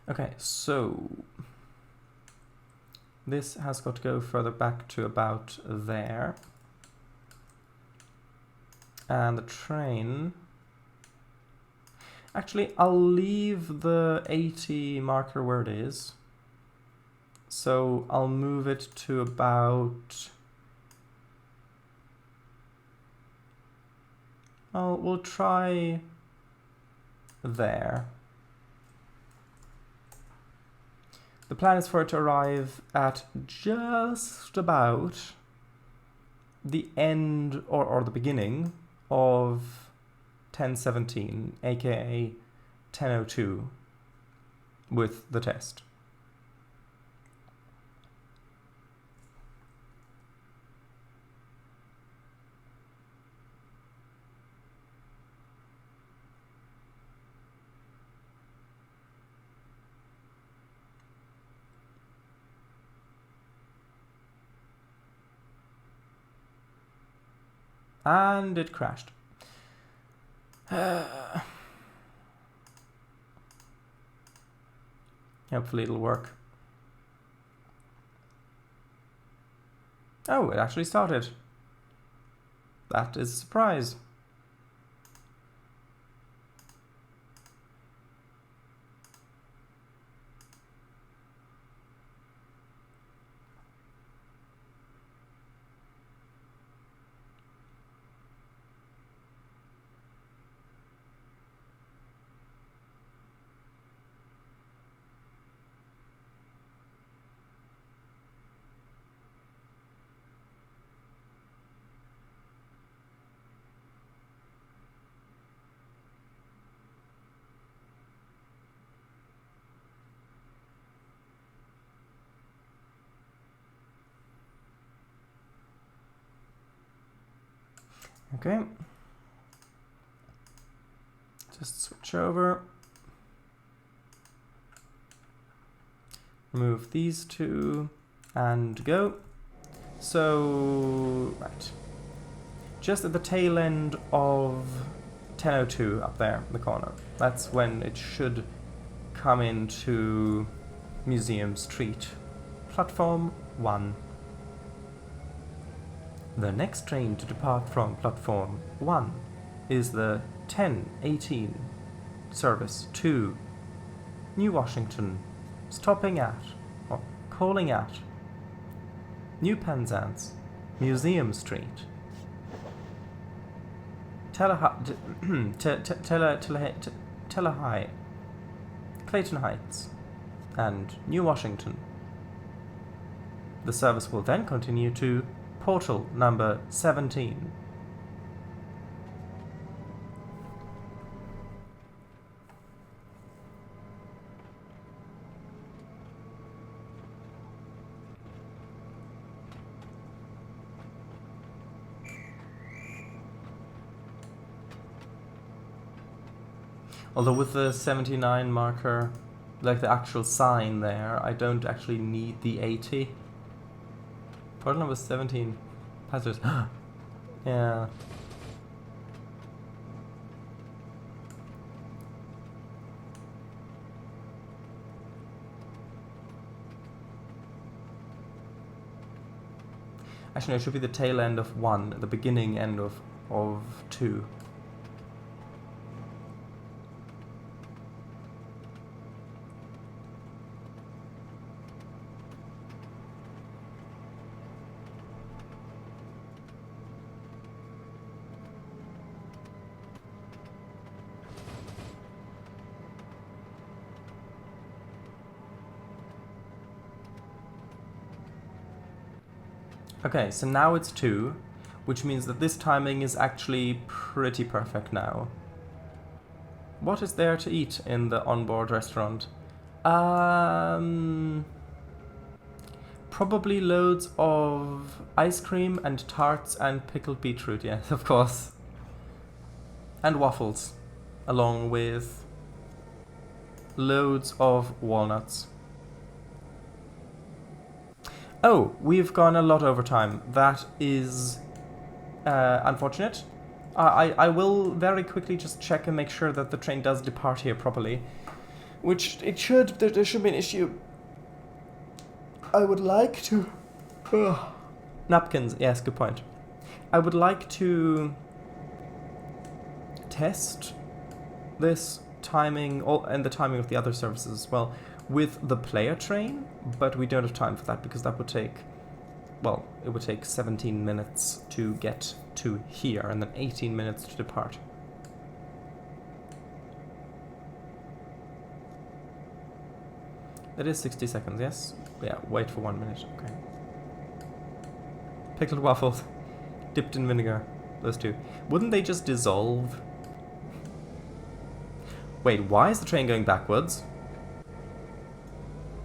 Okay, so this has got to go further back to about there. And the train... Actually, I'll leave the 80 marker where it is. So I'll move it to about... Well, we'll try there. The plan is for it to arrive at just about the end or the beginning of 10:17, aka 10:02, with the test. And it crashed. Hopefully it'll work. Oh, it actually started. That is a surprise. Okay. Just switch over. Remove these two and go. So, right. Just at the tail end of 1002 up there in the corner. That's when it should come into Museum Street. Platform 1. The next train to depart from Platform 1 is the 10:18 service to New Washington, stopping at, or calling at, New Penzance, Museum Street, Telehigh, Clayton Heights, and New Washington. The service will then continue to Portal number 17. Although with the 79 marker, like the actual sign there, I don't actually need the 80. Portal number 17. Passengers. Yeah. Actually, no, it should be the tail end of 1, the beginning end of 2. Okay, so now it's 2, which means that this timing is actually pretty perfect now. What is there to eat in the onboard restaurant? Probably loads of ice cream and tarts and pickled beetroot, yes, of course. And waffles, along with loads of walnuts. Oh, we've gone a lot over time. That is unfortunate. I will very quickly just check and make sure that the train does depart here properly. Which it should. There should be an issue. I would like to... Napkins, yes, good point. I would like to test this timing, and the timing of the other services as well, with the player train, but we don't have time for that because that would take, well, it would take 17 minutes to get to here and then 18 minutes to depart. It is 60 seconds, yes? Yeah, wait for 1 minute, okay. Pickled waffles, dipped in vinegar, those two. Wouldn't they just dissolve? Wait, why is the train going backwards?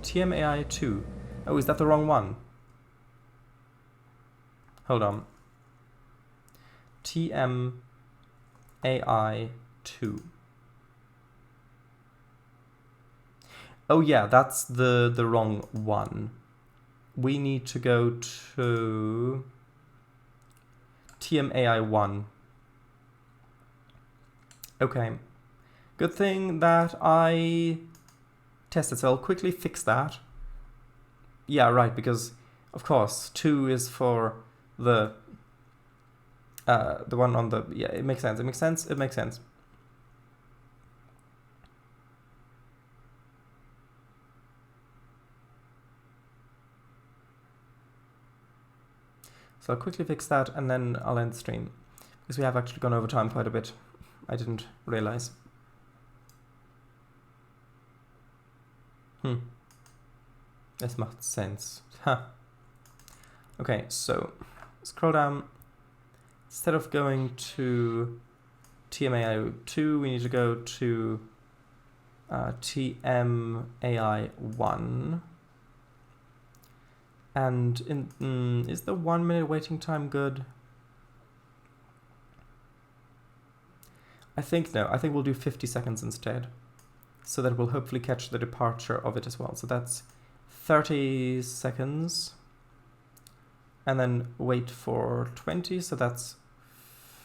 TMAI 2. Oh, is that the wrong one? Hold on. TMAI 2. Oh yeah, that's the wrong one. We need to go to TMAI 1. Okay. Good thing that I tested, so I'll quickly fix that. Yeah, right, because of course 2 is for the one on the, yeah, it makes sense. It makes sense. It makes sense. So I'll quickly fix that and then I'll end the stream because we have actually gone over time quite a bit. I didn't realize. This macht sense. Huh. Okay, so scroll down. Instead of going to TMAI 2, we need to go to TMAI 1. And is the 1 minute waiting time good? I think we'll do 50 seconds instead, so that we'll hopefully catch the departure of it as well. So that's 30 seconds, and then wait for 20, so that's,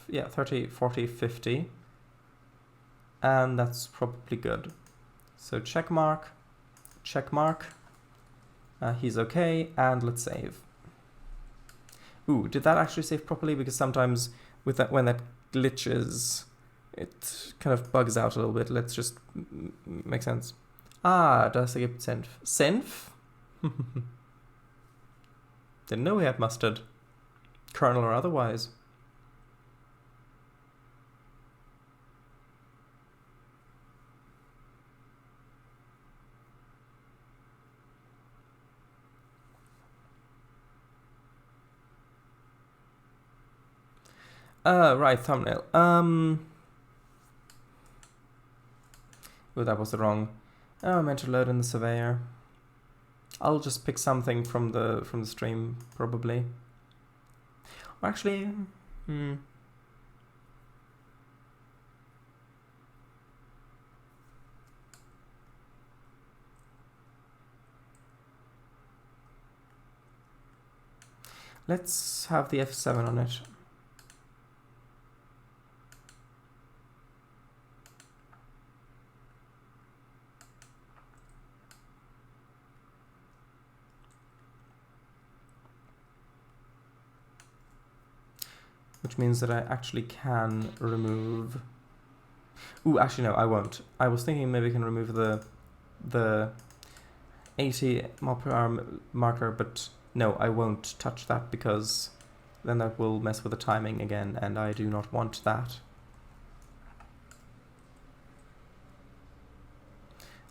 yeah, 30, 40, 50, and that's probably good. So check mark, he's okay, and let's save. Ooh, did that actually save properly? Because sometimes with that, when that glitches, it kind of bugs out a little bit. Let's just make sense. Ah, das ergibt Senf. Senf? Didn't know we had mustard. Kernel or otherwise. Right, thumbnail. Oh, that was the wrong. Oh, I meant to load in the surveyor. I'll just pick something from the stream, probably. Or actually, let's have the F7 on it. Which means that I actually can remove... Ooh, actually no, I won't. I was thinking maybe I can remove the 80 mile per hour marker, but no, I won't touch that because then that will mess with the timing again, and I do not want that.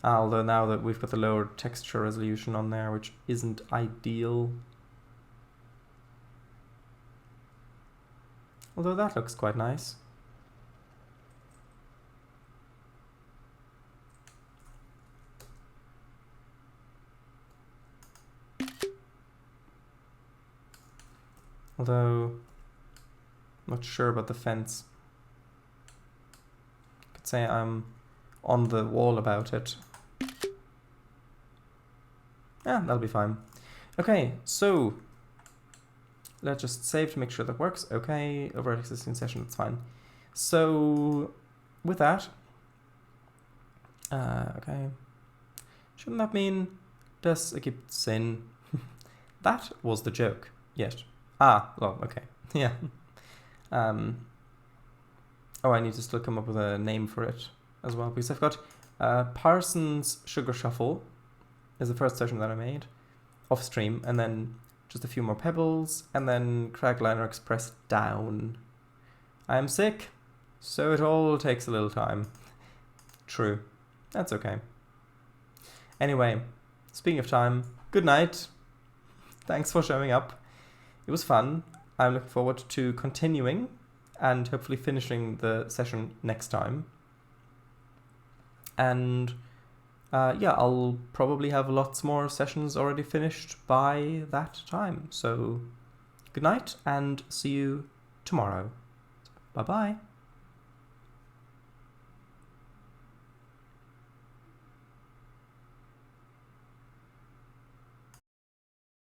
Although now that we've got the lower texture resolution on there, which isn't ideal. Although that looks quite nice. Although, not sure about the fence. Could say I'm on the wall about it. Yeah, that'll be fine. Okay, so let's just save to make sure that works. Okay, over existing session, that's fine. So with that, okay, shouldn't that mean das ergibt Sinn? That was the joke. Yes. Ah, well, okay. Yeah. Oh, I need to still come up with a name for it as well, because I've got Parsons Sugar Shuffle is the first session that I made off stream, and then just a few more pebbles, and then Cragliner Express down. I am sick, so it all takes a little time. True. That's okay. Anyway, speaking of time, good night. Thanks for showing up. It was fun. I'm looking forward to continuing and hopefully finishing the session next time. And yeah, I'll probably have lots more sessions already finished by that time. So good night and see you tomorrow. Bye-bye.